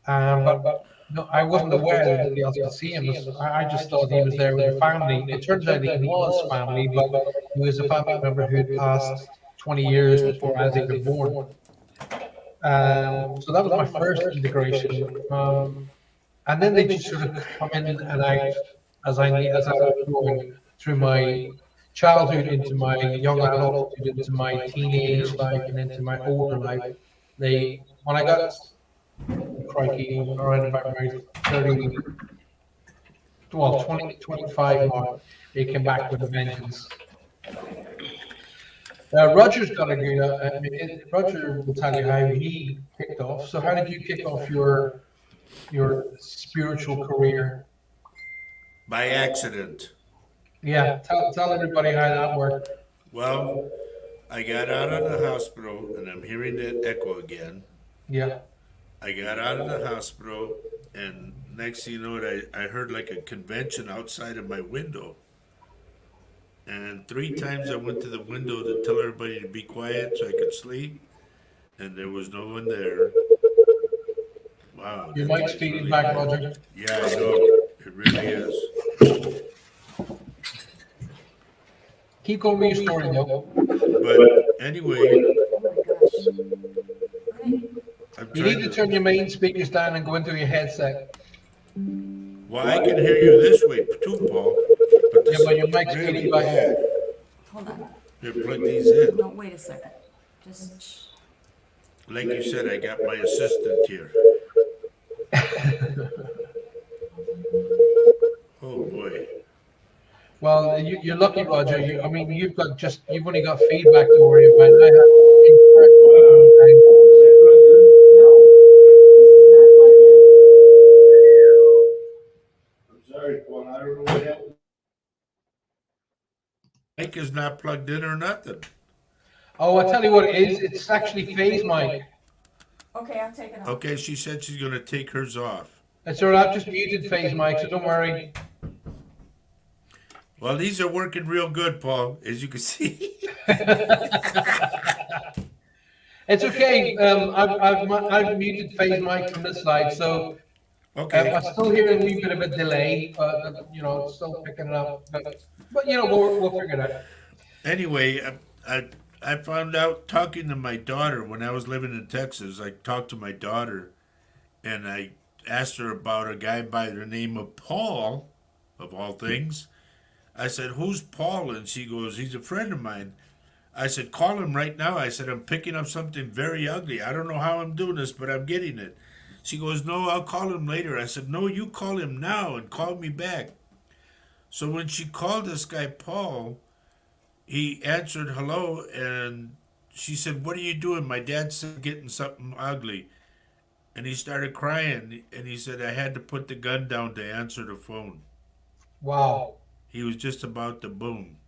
But no, I wasn't aware that anybody else could see him. I just thought he was there with the family. It turns out he was family, but he was a family member who had passed 20 years before I was even born. So that was my first integration. And then they just sort of come in and out as I was growing through my childhood into my young adulthood, into my teenage life, and into my older life. They when I got crikey around about my 30, well 20 25 mark, they came back with a vengeance. Roger's got a good. Roger will tell you how he kicked off. So how did you kick off your spiritual career? By accident. Yeah, tell everybody how that worked. Well, I got out of the hospital and I'm hearing that echo again. Yeah. I got out of the hospital and next thing you know I heard like a convention outside of my window. And 3 times I went to the window to tell everybody to be quiet so I could sleep, and there was no one there. Wow, Your that's mic's just feeding really back, bad. Roger. Yeah, I know. It really is. Keep going with your story, though. But anyway, Oh my gosh. Hi. I'm You need trying to turn to. your main speakers down and go into your headset. Well, I can hear you this way too, Paul. But Yeah, this but is your mic's really feeding back. bad. Hold on. Here, plug these in. No, wait a second. Just shh. Like you said, I got my assistant here. Oh boy. Well, you're lucky, Roger. I mean, you've only got feedback to worry about. I have incorrect volume. No. This is not plugged in. I'm sorry, Paul. I don't know what happened. Mic is not plugged in or nothing. Oh, I tell you what it is. It's actually Faye's mic. Okay, I'll take it off. Okay, she said she's gonna take hers off. It's all right. I've just muted Faye's mic, so don't worry. Well, these are working real good, Paul, as you can see. It's okay. I've muted Faye's mic from this side, so Okay. I'm still hearing a wee bit of a delay. It's still picking it up, but we'll figure it out. Anyway, I found out talking to my daughter when I was living in Texas. I talked to my daughter and I asked her about a guy by the name of Paul, of all things. I said, "Who's Paul?" And she goes, "He's a friend of mine." I said, "Call him right now." I said, "I'm picking up something very ugly. I don't know how I'm doing this, but I'm getting it." She goes, "No, I'll call him later." I said, "No, you call him now and call me back." So when she called this guy Paul, he answered hello, and she said, "What are you doing?" My dad said, "Getting something ugly." And he started crying, and he said, "I had to put the gun down to answer the phone." Wow, He was just about to boom.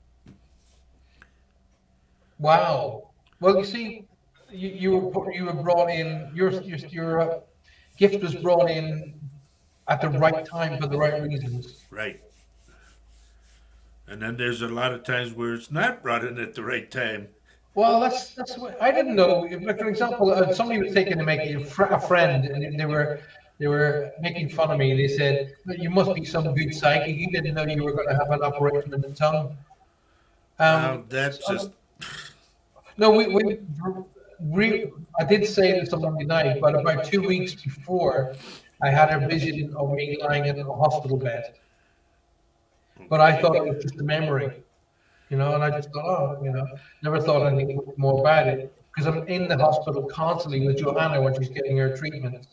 wow. Well, you see, you were brought in. Your gift was brought in at the right time for the right reasons. Right. And then there's a lot of times where it's not brought in at the right time. Well, that's what I didn't know. Like for example, somebody was taken to make a friend, and they were making fun of me. They said, "You must be some good psychic. You didn't know you were going to have an operation in the tongue." Well, So, that's just no, I did say this on Monday night, but about 2 weeks before, I had a vision of me lying in a hospital bed. But I thought it was just a memory, and I just thought, never thought anything more about it because I'm in the hospital constantly with Johanna when she's getting her treatment.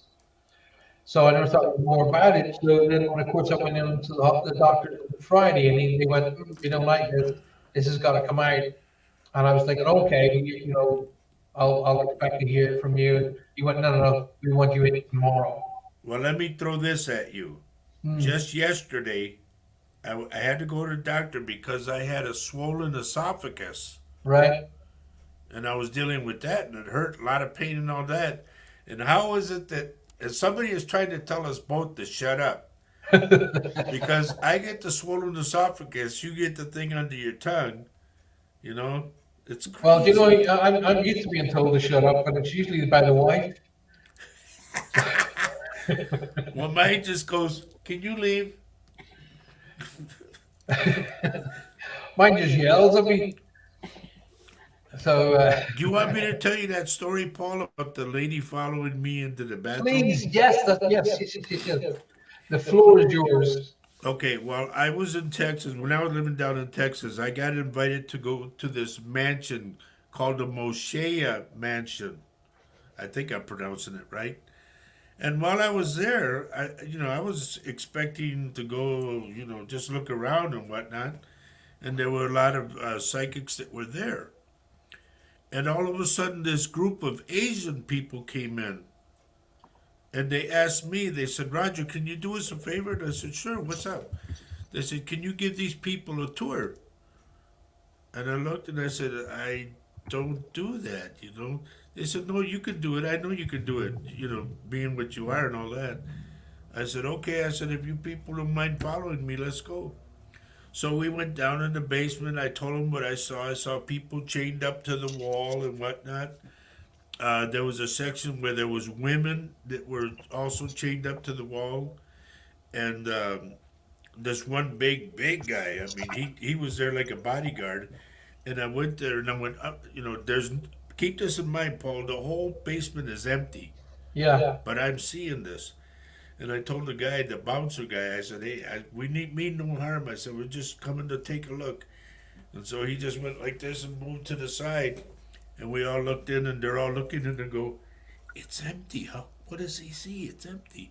So I never thought more about it. So then, of course, I went in to the doctor on Friday, and they went, "We don't like this. This has got to come out." And I was thinking, okay, I'll expect to hear it from you. And he went, "No, no, no. We want you in tomorrow." well. Let me throw this at you. Hmm. Just yesterday, I had to go to the doctor because I had a swollen esophagus, Right. and I was dealing with that, and it hurt, a lot of pain and all that. And how is it that and somebody is trying to tell us both to shut up? Because I get the swollen esophagus, you get the thing under your tongue. You know, it's Well, crazy. I'm used to being told to shut up, but it's usually by the wife. Well, mine just goes, "Can you leave?" Mine just yells at me. So Do you want me to tell you that story, Paul, about the lady following me into the bathroom? please, yes, yes. The floor is yours. Okay, well, I was in Texas. When I was living down in Texas, I got invited to go to this mansion called the Moshe Mansion. I think I'm pronouncing it right. And while I was there, I was expecting to go, just look around and whatnot. And there were a lot of psychics that were there. And all of a sudden, this group of Asian people came in. And they asked me, they said, "Roger, can you do us a favor?" And I said, "Sure, what's up?" They said, "Can you give these people a tour?" And I looked and I said, "I don't do that. They said, "No, you can do it. I know you can do it, being what you are and all that." I said, "Okay." I said, "If you people don't mind following me, let's go." So we went down in the basement. I told them what I saw. I saw people chained up to the wall and whatnot. There was a section where there was women that were also chained up to the wall, and this one big guy. I mean, he was there like a bodyguard. And I went there and I went up. There's keep this in mind, Paul. The whole basement is empty, Yeah. but I'm seeing this. And I told the guy, the bouncer guy, I said, "Hey, we need mean no harm." I said, "We're just coming to take a look." And so he just went like this and moved to the side. And we all looked in, and they're all looking, and they go, "It's empty. What does he see? It's empty."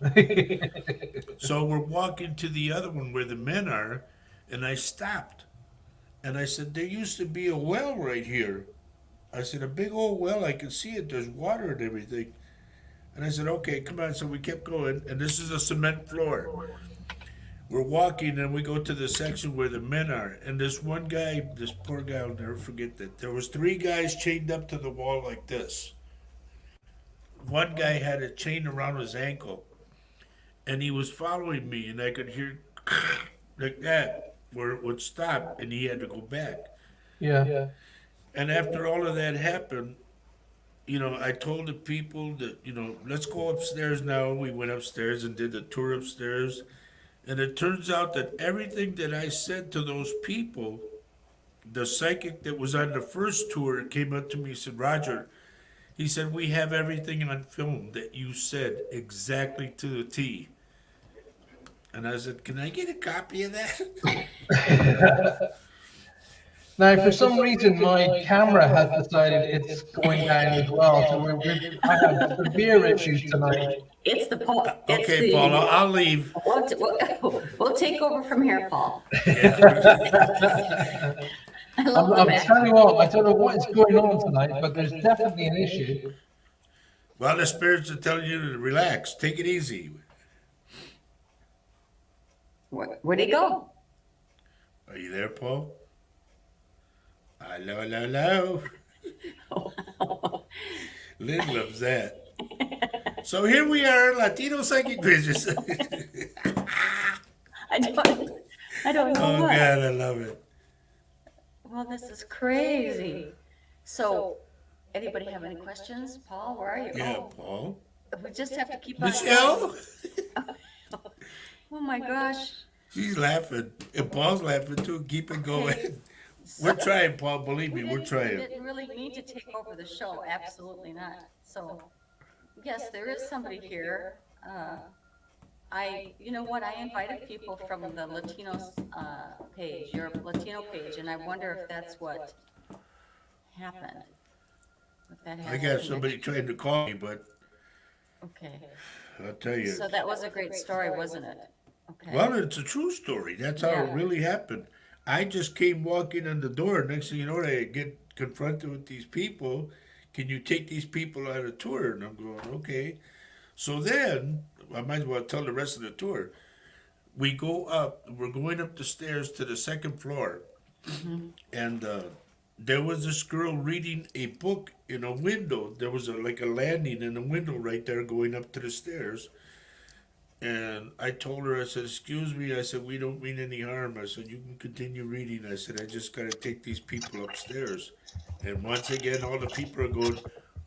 So we're walking to the other one where the men are, and I stopped. And I said, "There used to be a well right here." I said, "A big old well. I can see it. There's water and everything." And I said, "Okay, come on." So we kept going, and this is a cement floor. We're walking, and we go to the section where the men are. And this one guy, this poor guy, I'll never forget that. There was three guys chained up to the wall like this. One guy had a chain around his ankle, and he was following me, and I could hear like that where it would stop, and he had to go back. Yeah. And after all of that happened, I told the people that, let's go upstairs now. We went upstairs and did the tour upstairs. And it turns out that everything that I said to those people, the psychic that was on the first tour came up to me and said, Roger, he said, we have everything on film that you said exactly to the T. And I said, can I get a copy of that? Now, for some reason, my camera has decided it's going down as well. So I have severe issues tonight. It's the Paul. It's Okay, the, Paul, I'll leave. we'll take over from here, Paul. Yeah. I love I'm the telling you what, I don't know what is going on tonight, but there's definitely an issue. Well, the spirits are telling you to relax. Take it easy. Where'd he go? Are you there, Paul? Hello, hello, hello. Lynn loves that. So here we are, Latino Psychic Business. I don't know Oh, what. God, I love it. Well, this is crazy. So, anybody have any questions? Paul, where are you? Yeah, Paul. We just have to keep on. Michelle? Oh my gosh. She's laughing. And Paul's laughing too. Keep it going. We're trying, Paul. Believe me, we're We trying. didn't really need to take over the show. Absolutely not. So, yes, there is somebody here. You know what? I invited people from the Latinos page, your Latino page, and I wonder if that's what happened. If that I has got a somebody trying to call me, but connection. Okay. I'll tell you. So that was a great story, wasn't it? Okay. Well, it's a true story. That's how it Yeah. really happened. I just came walking in the door. Next thing you know, I get confronted with these people. Can you take these people on a tour? And I'm going, okay. So then, I might as well tell the rest of the tour. We go up, we're going up the stairs to the second floor. And there was this girl reading a book in a window. There was like a landing in a window right there going up to the stairs. And I told her, I said, excuse me, I said, we don't mean any harm. I said, you can continue reading. I said, I just got to take these people upstairs. And once again, all the people are going,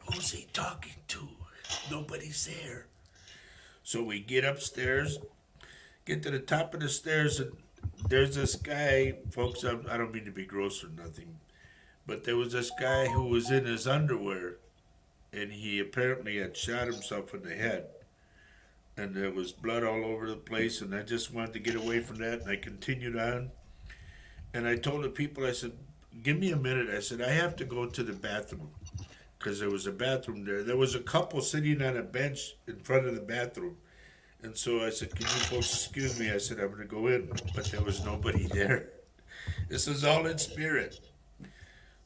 who's he talking to? Nobody's there. So we get upstairs, get to the top of the stairs, and there's this guy, folks, I don't mean to be gross or nothing, but there was this guy who was in his underwear, and he apparently had shot himself in the head. And there was blood all over the place, and I just wanted to get away from that, and I continued on. And I told the people, I said, give me a minute. I said, I have to go to the bathroom, because there was a bathroom there. There was a couple sitting on a bench in front of the bathroom. And so I said, can you folks excuse me? I said, I'm going to go in, but there was nobody there. This is all in spirit.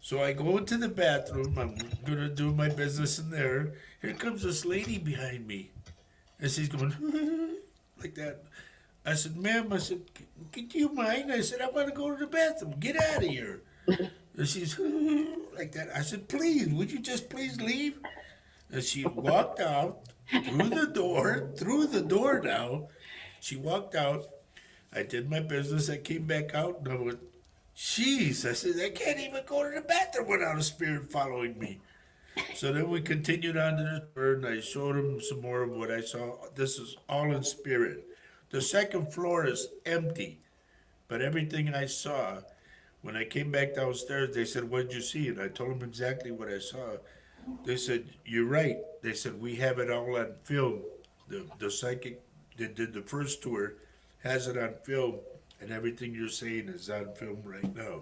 So I go into the bathroom. I'm going to do my business in there. Here comes this lady behind me. And she's going like that. I said, ma'am, I said, do you mind? I said, I want to go to the bathroom. Get out of here. And she's like that. I said, please, would you just please leave? And she walked out through the door now. She walked out. I did my business. I came back out and I went, jeez. I said, I can't even go to the bathroom without a spirit following me. So then we continued on to the tour, and I showed him some more of what I saw. This is all in spirit. The second floor is empty, but everything I saw, when I came back downstairs, they said, what did you see? And I told them exactly what I saw. They said, you're right. They said, we have it all on film. The psychic that did the first tour has it on film, and everything you're saying is on film right now.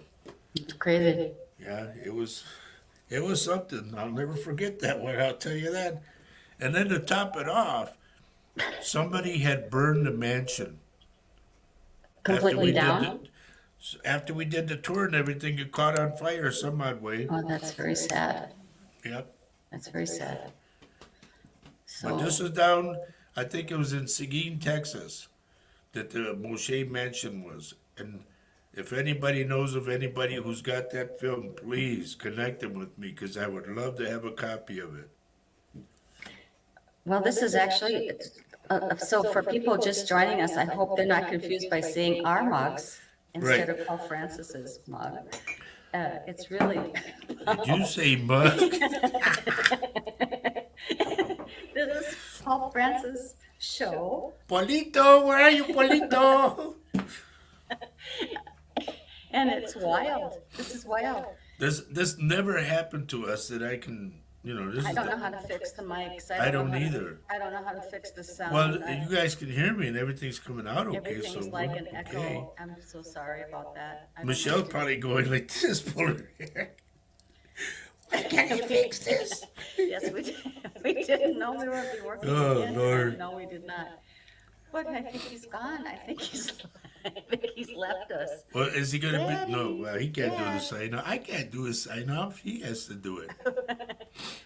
It's crazy. Yeah, it was something. I'll never forget that one, I'll tell you that. And then to top it off, somebody had burned the mansion. Completely down? After we did the tour and everything, it caught on fire some odd way. Oh, that's very sad. Yep. That's very sad. But this is down, I think it was in Seguin, Texas, that the Moshe mansion was. And if anybody knows of anybody who's got that film, please connect them with me, because I would love to have a copy of it. Well, this is actually, so for people just joining us, I hope they're not confused by seeing our mugs instead Right. of Paul Francis's mug. It's really. Did you say mug? This is Paul Francis show, Polito, where are you, Polito? and it's wild. This is wild. This never happened to us that I can, this I is don't know how to fix the mics. I know don't how to- either. I don't know how to fix the sound. Well, you guys can hear me and everything's coming out okay, Everything's so like we're an echo. okay. I'm so sorry about that. I don't know Michelle's what to do. probably going like this, pulling her hair. Why can't you fix this? Yes, we did. We didn't know we would be working Oh, again. Lord. No, we did not. But I think he's gone. I think he's left us. Well, is he gonna be? No, Daddy, well, he can't do the Dad. sign off. I can't do a sign off. He has to do it.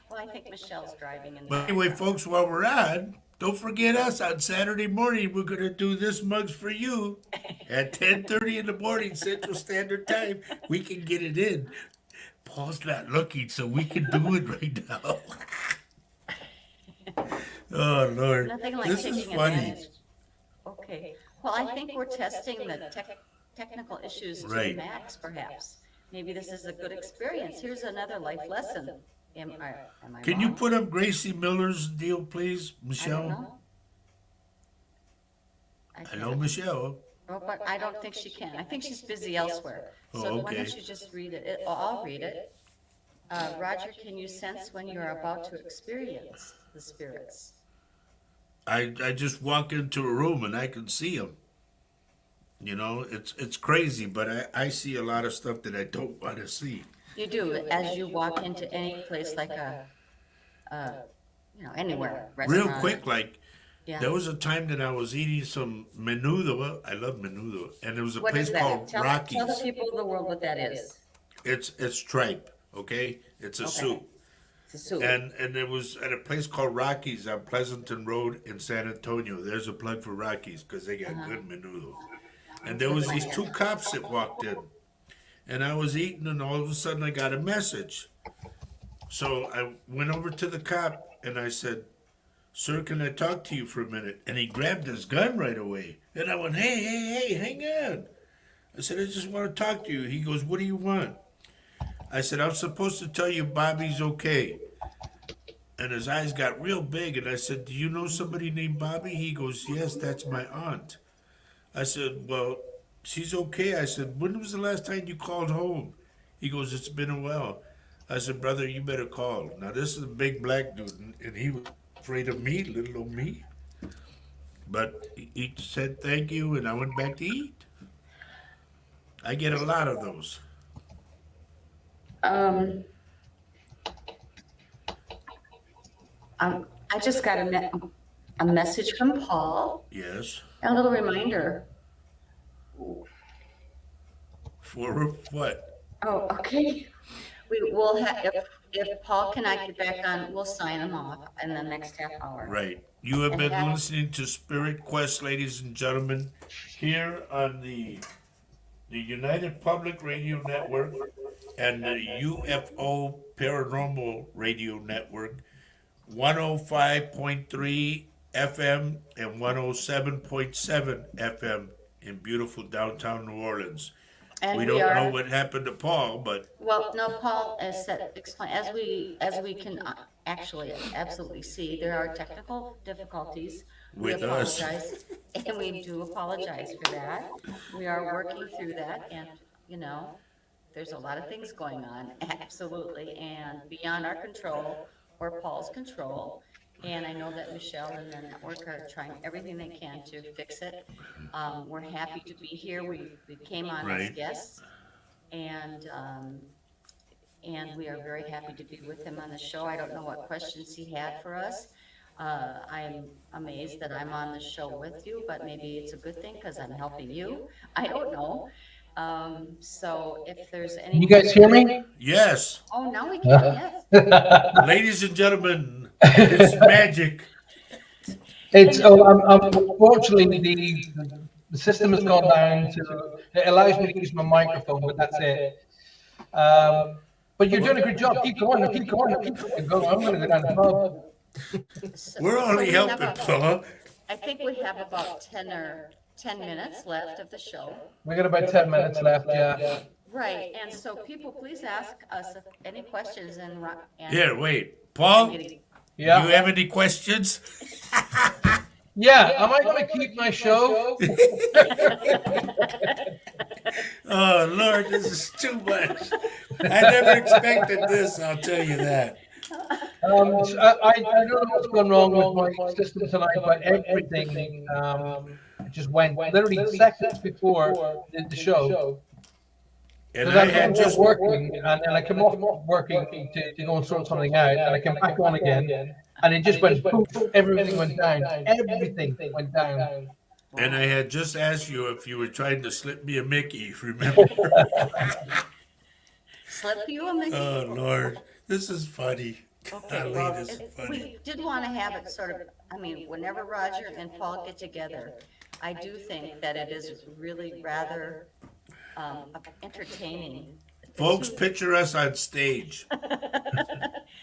Well, I think Michelle's driving in the But anyway, background. folks, while we're on, don't forget us on Saturday morning. We're gonna do this mugs for you at 10:30 in the morning Central Standard Time. We can get it in. Paul's not looking, so we can do it right now. Oh Lord, Nothing like this is taking funny. advantage. Okay. Well, I think we're testing the technical issues to the Right. max, perhaps. Maybe this is a good experience. Here's another life lesson. Am I Can you wrong? put up Gracie Miller's deal, please, I don't Michelle? know. I Hello, can't. Michelle. Oh, but I don't think she can. I think she's busy elsewhere. Oh, So why okay. don't you just read it? I'll read it. Roger, can you sense when you're about to experience the spirits? I just walk into a room and I can see them. It's crazy, but I see a lot of stuff that I don't want to see. You do, as you walk into any place like anywhere, Real restaurant. quick, like Yeah. there was a time that I was eating some menudo. I love menudo, and there was a What place is that? called Tell Rockies. the people of the world what that is. It's tripe, okay? It's a Okay. soup. It's a soup. And it was at a place called Rockies on Pleasanton Road in San Antonio. There's a plug for Rockies because they got Uh-huh. good menudo. And there was these two cops that walked in, and I was eating, and all of a sudden I got a message. So I went over to the cop and I said, "Sir, can I talk to you for a minute?" And he grabbed his gun right away. And I went, "Hey, hang on." I said, "I just want to talk to you." He goes, "What do you want?" I said, "I'm supposed to tell you Bobby's okay." And his eyes got real big, and I said, "Do you know somebody named Bobby?" He goes, "Yes, that's my aunt." I said, "Well, she's okay." I said, "When was the last time you called home?" He goes, "It's been a while." I said, "Brother, you better call." Now, this is a big black dude, and he was afraid of me, little old me. But he said thank you, and I went back to eat. I get a lot of those. Um, I just got a message from Paul, Yes. a little reminder. For what? Oh, okay. We will have, if Paul cannot get back on, we'll sign him off in the next half hour. Right. You have And been that- listening to Spirit Quest, ladies and gentlemen, here on the United Public Radio Network and the UFO Paranormal Radio Network, 105.3 FM and 107.7 FM in beautiful downtown New Orleans. And We don't know what happened to Paul, but Well, no, Paul has said, explain, as we can actually absolutely see, there are technical difficulties. We With us. apologize, and we do apologize for that. We are working through that, and, there's a lot of things going on, absolutely, and beyond our control or Paul's control. And I know that Michelle and the network are trying everything they can to fix it. We're happy to be here. We came on as Right. guests. And we are very happy to be with him on the show. I don't know what questions he had for us. I'm amazed that I'm on the show with you, but maybe it's a good thing because I'm helping you. I don't know. So if there's any. You guys hear me? yes, Oh, now we can, yes. ladies and gentlemen, it's magic. Unfortunately the system has gone down to, it allows me to use my microphone, but that's it. But you're doing a good job. Keep going. I'm going to go down the pub. We're So only we have helping, Paul. I think we have about 10 minutes left of the show. We got about 10 minutes left. Yeah. Right, and so people, please ask us if any questions and Here, wait. I'm Paul, getting, do Yeah. you have any questions? Yeah. Am I going to keep my show? Oh, Lord, this is too much. I never expected this, I'll tell you that. I don't know what's gone wrong with my system tonight, but everything just went literally seconds before the show. And Because I I had was just, working, and then I came off working to go and sort something out, and I came back on again, and it just went poof, everything went down. Everything went down. and I had just asked you if you were trying to slip me a Mickey, remember? slip you a Mickey. Oh, Lord, this is funny. Okay, Golly, well, this is funny. we did want to have it sort of, I mean, whenever Roger and Paul get together, I do think that it is really rather entertaining. Folks, picture us on stage.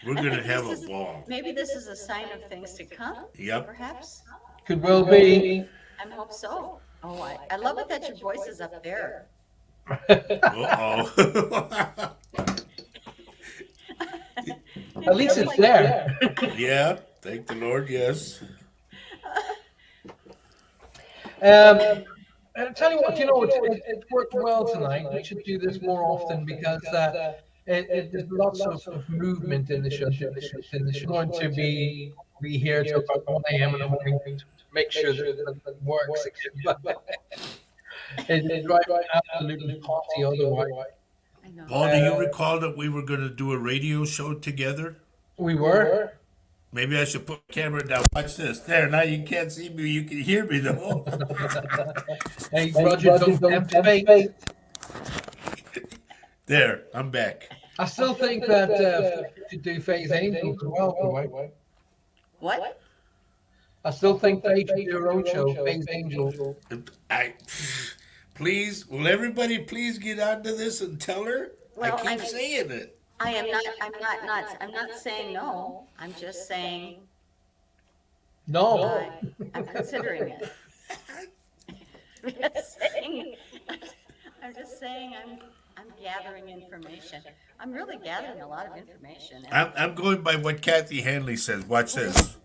We're going to have a ball. Maybe this is a sign of things to come, Yep. perhaps? Could well be. I hope so. Oh, I love it that your voice is up there. Uh-oh. At least it's there. Yeah, thank the Lord, yes. I'll tell you what, it worked well tonight. We should do this more often because there's lots of movement in the show. It's going to be here till about 1 a.m. in the morning to make sure that it works again. But it's driving absolutely potty otherwise. I know. Paul, do you recall that we were going to do a radio show together? We were. Maybe I should put the camera down. Watch this. There, now you can't see me. You can hear me, though. Hey, Roger, don't tempt fate. There, I'm back. I still think that we should do Faye's Angels as well, right? What? I still think Faye should do her own show, Faye's Angels. Please, will everybody please get onto this and tell her? Well, I keep saying it. I'm not saying no. I'm just saying No. I'm considering it. I'm just saying I'm gathering information. I'm really gathering a lot of information. I'm going by what Kathy Hanley says. Watch this.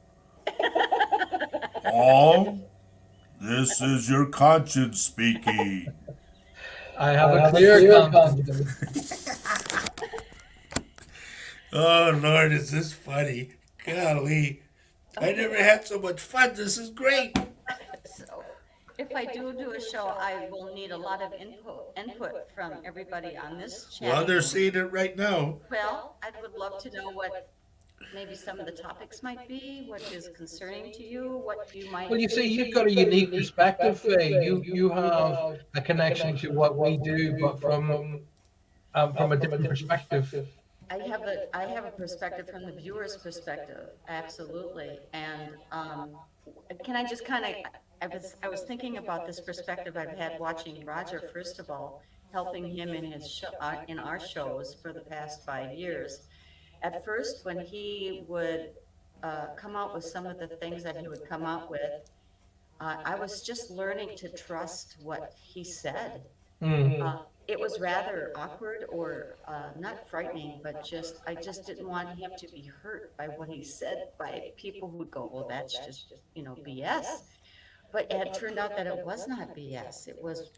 Paul, this is your conscience speaking. I have a clear conscience. Oh, Lord, is this funny? Golly. I never had so much fun. This is great. So if I do a show, I will need a lot of input from everybody on this channel. Well, they're seeing it right now. Well, I would love to know what maybe some of the topics might be, what is concerning to you, what you might. Well, you see, you've got a unique perspective, Faye. You have a connection to what we do, but from a different perspective. I have a perspective from the viewer's perspective, absolutely. And can I just kind of, I was thinking about this perspective I've had watching Roger, first of all, helping him in his show, in our shows for the past 5 years. At first, when he would come out with some of the things that he would come out with, I was just learning to trust what he said. It was rather awkward or not frightening, but I just didn't want him to be hurt by what he said by people who would go, well, that's just, BS. But it had turned out that it was not BS. It was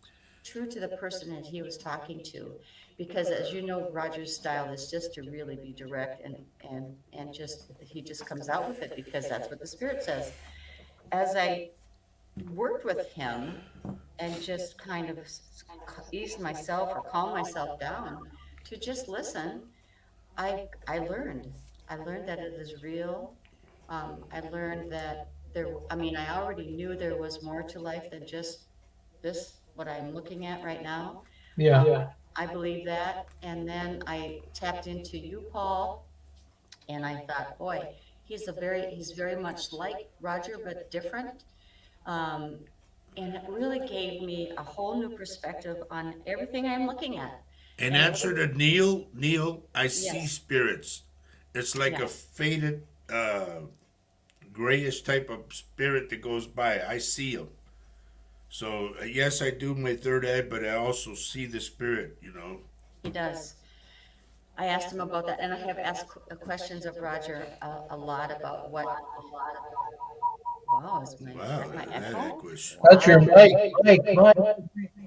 true to the person that he was talking to. Because as you know, Roger's style is just to really be direct and just, he just comes out with it because that's what the Spirit says. As I worked with him and just kind of eased myself or calmed myself down to just listen, I learned that it is real. I learned that I already knew there was more to life than just this, what I'm looking at right now. Yeah. I believe that. And then I tapped into you, Paul, and I thought, boy, he's very much like Roger, but different. And it really gave me a whole new perspective on everything I'm looking at. In answer to Neil, I see Yes. spirits. It's like a Yes. faded grayish type of spirit that goes by. I see them. So yes, I do my third eye, but I also see the spirit. He does. I asked him about that, and I have asked questions of Roger a lot about what. Wow, is my, Wow, my that echo? anguish. That's your mic. Mike.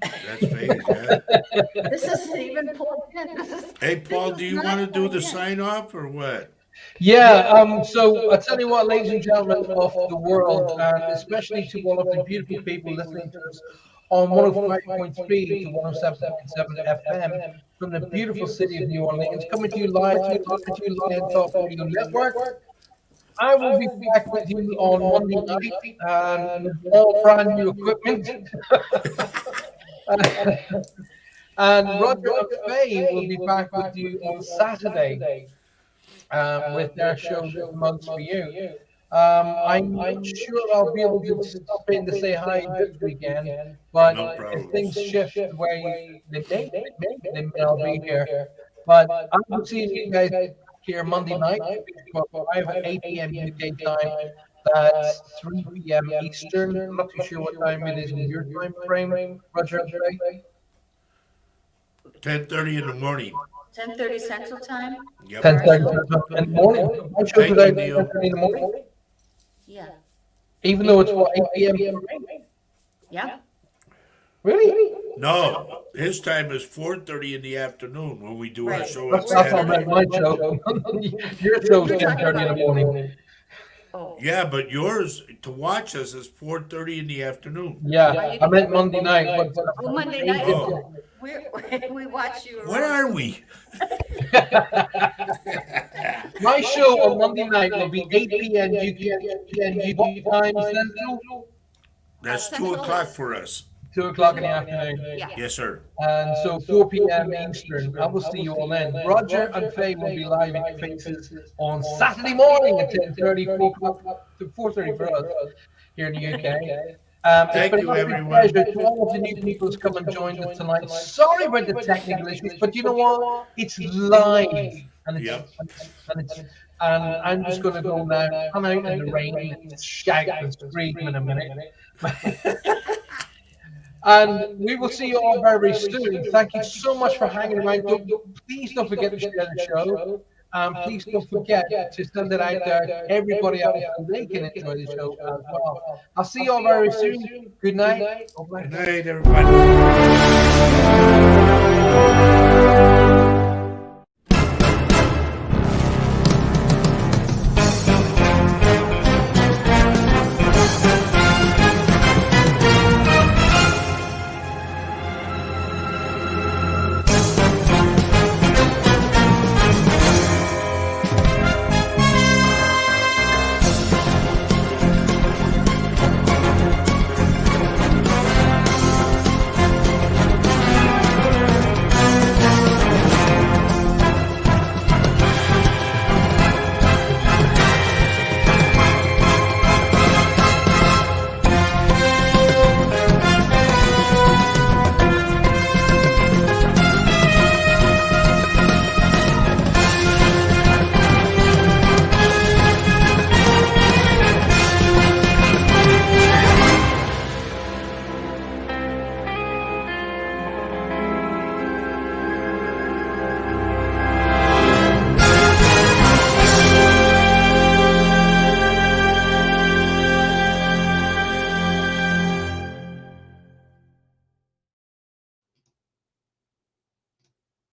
That's Faye, yeah. This isn't even plugged in. Hey, This Paul, is do you not want to do the plugged in. sign off or what? Yeah, so I tell you what, ladies and gentlemen of the world, and especially to all of the beautiful people listening to us on 105.3 to 107.7 FM from the beautiful city of New Orleans, coming to you live through the Lion Talk Radio Network. I will be back with you on Monday night with all brand new equipment. And Roger and Faye will be back with you on Saturday with their show, Mugs for You. I'm not sure I'll be able to stop in to say hi this weekend, but No if problem. things shift the way they may not be here. But I will see you guys here Monday night, 5 at 8 p.m. UK time. That's 3 p.m. Eastern. I'm not too sure what time it is in your time frame, Roger and Faye. 10:30 in the morning. 10:30 Central Time? Yep. 10:30 in the morning. My show Thank goes you, out Neil. 10:30 in the morning, Yeah. even though it's what 8 p.m. Yeah. Really? No, his time is 4:30 in the afternoon when we do our Right. show on That's not Saturday. my show. Your show's You're talking 10:30 in the morning. Oh. Yeah, but yours to watch us is 4:30 in the afternoon. Yeah, I meant Monday night. But Oh, Monday night. Oh. We watch you. Where are we? my show on Monday night will be 8 p.m. UK time Central, That's Central 2 o'clock is- for us. 2 o'clock in the afternoon. Yeah. Yes, sir. And so 4 p.m. Eastern. I will see you all then. Roger and Faye will be live in your faces on Saturday morning at 10:30, 4 o'clock to 4:30 for us here in the UK. It's Thank been you, a great everyone. pleasure to all of the new people who's come and joined us tonight. Sorry about the technical issues, but you know what? It's live, and it's Yep. and I'm just going to go now. I'm out in the rain and shout and scream in a minute. And we will see you all very, very soon. Thank you so much for hanging around. Please don't forget to share the show. Please don't forget to send it out there to everybody else so they can enjoy the show as well. I'll see you all very soon. Good night. Good night, everybody.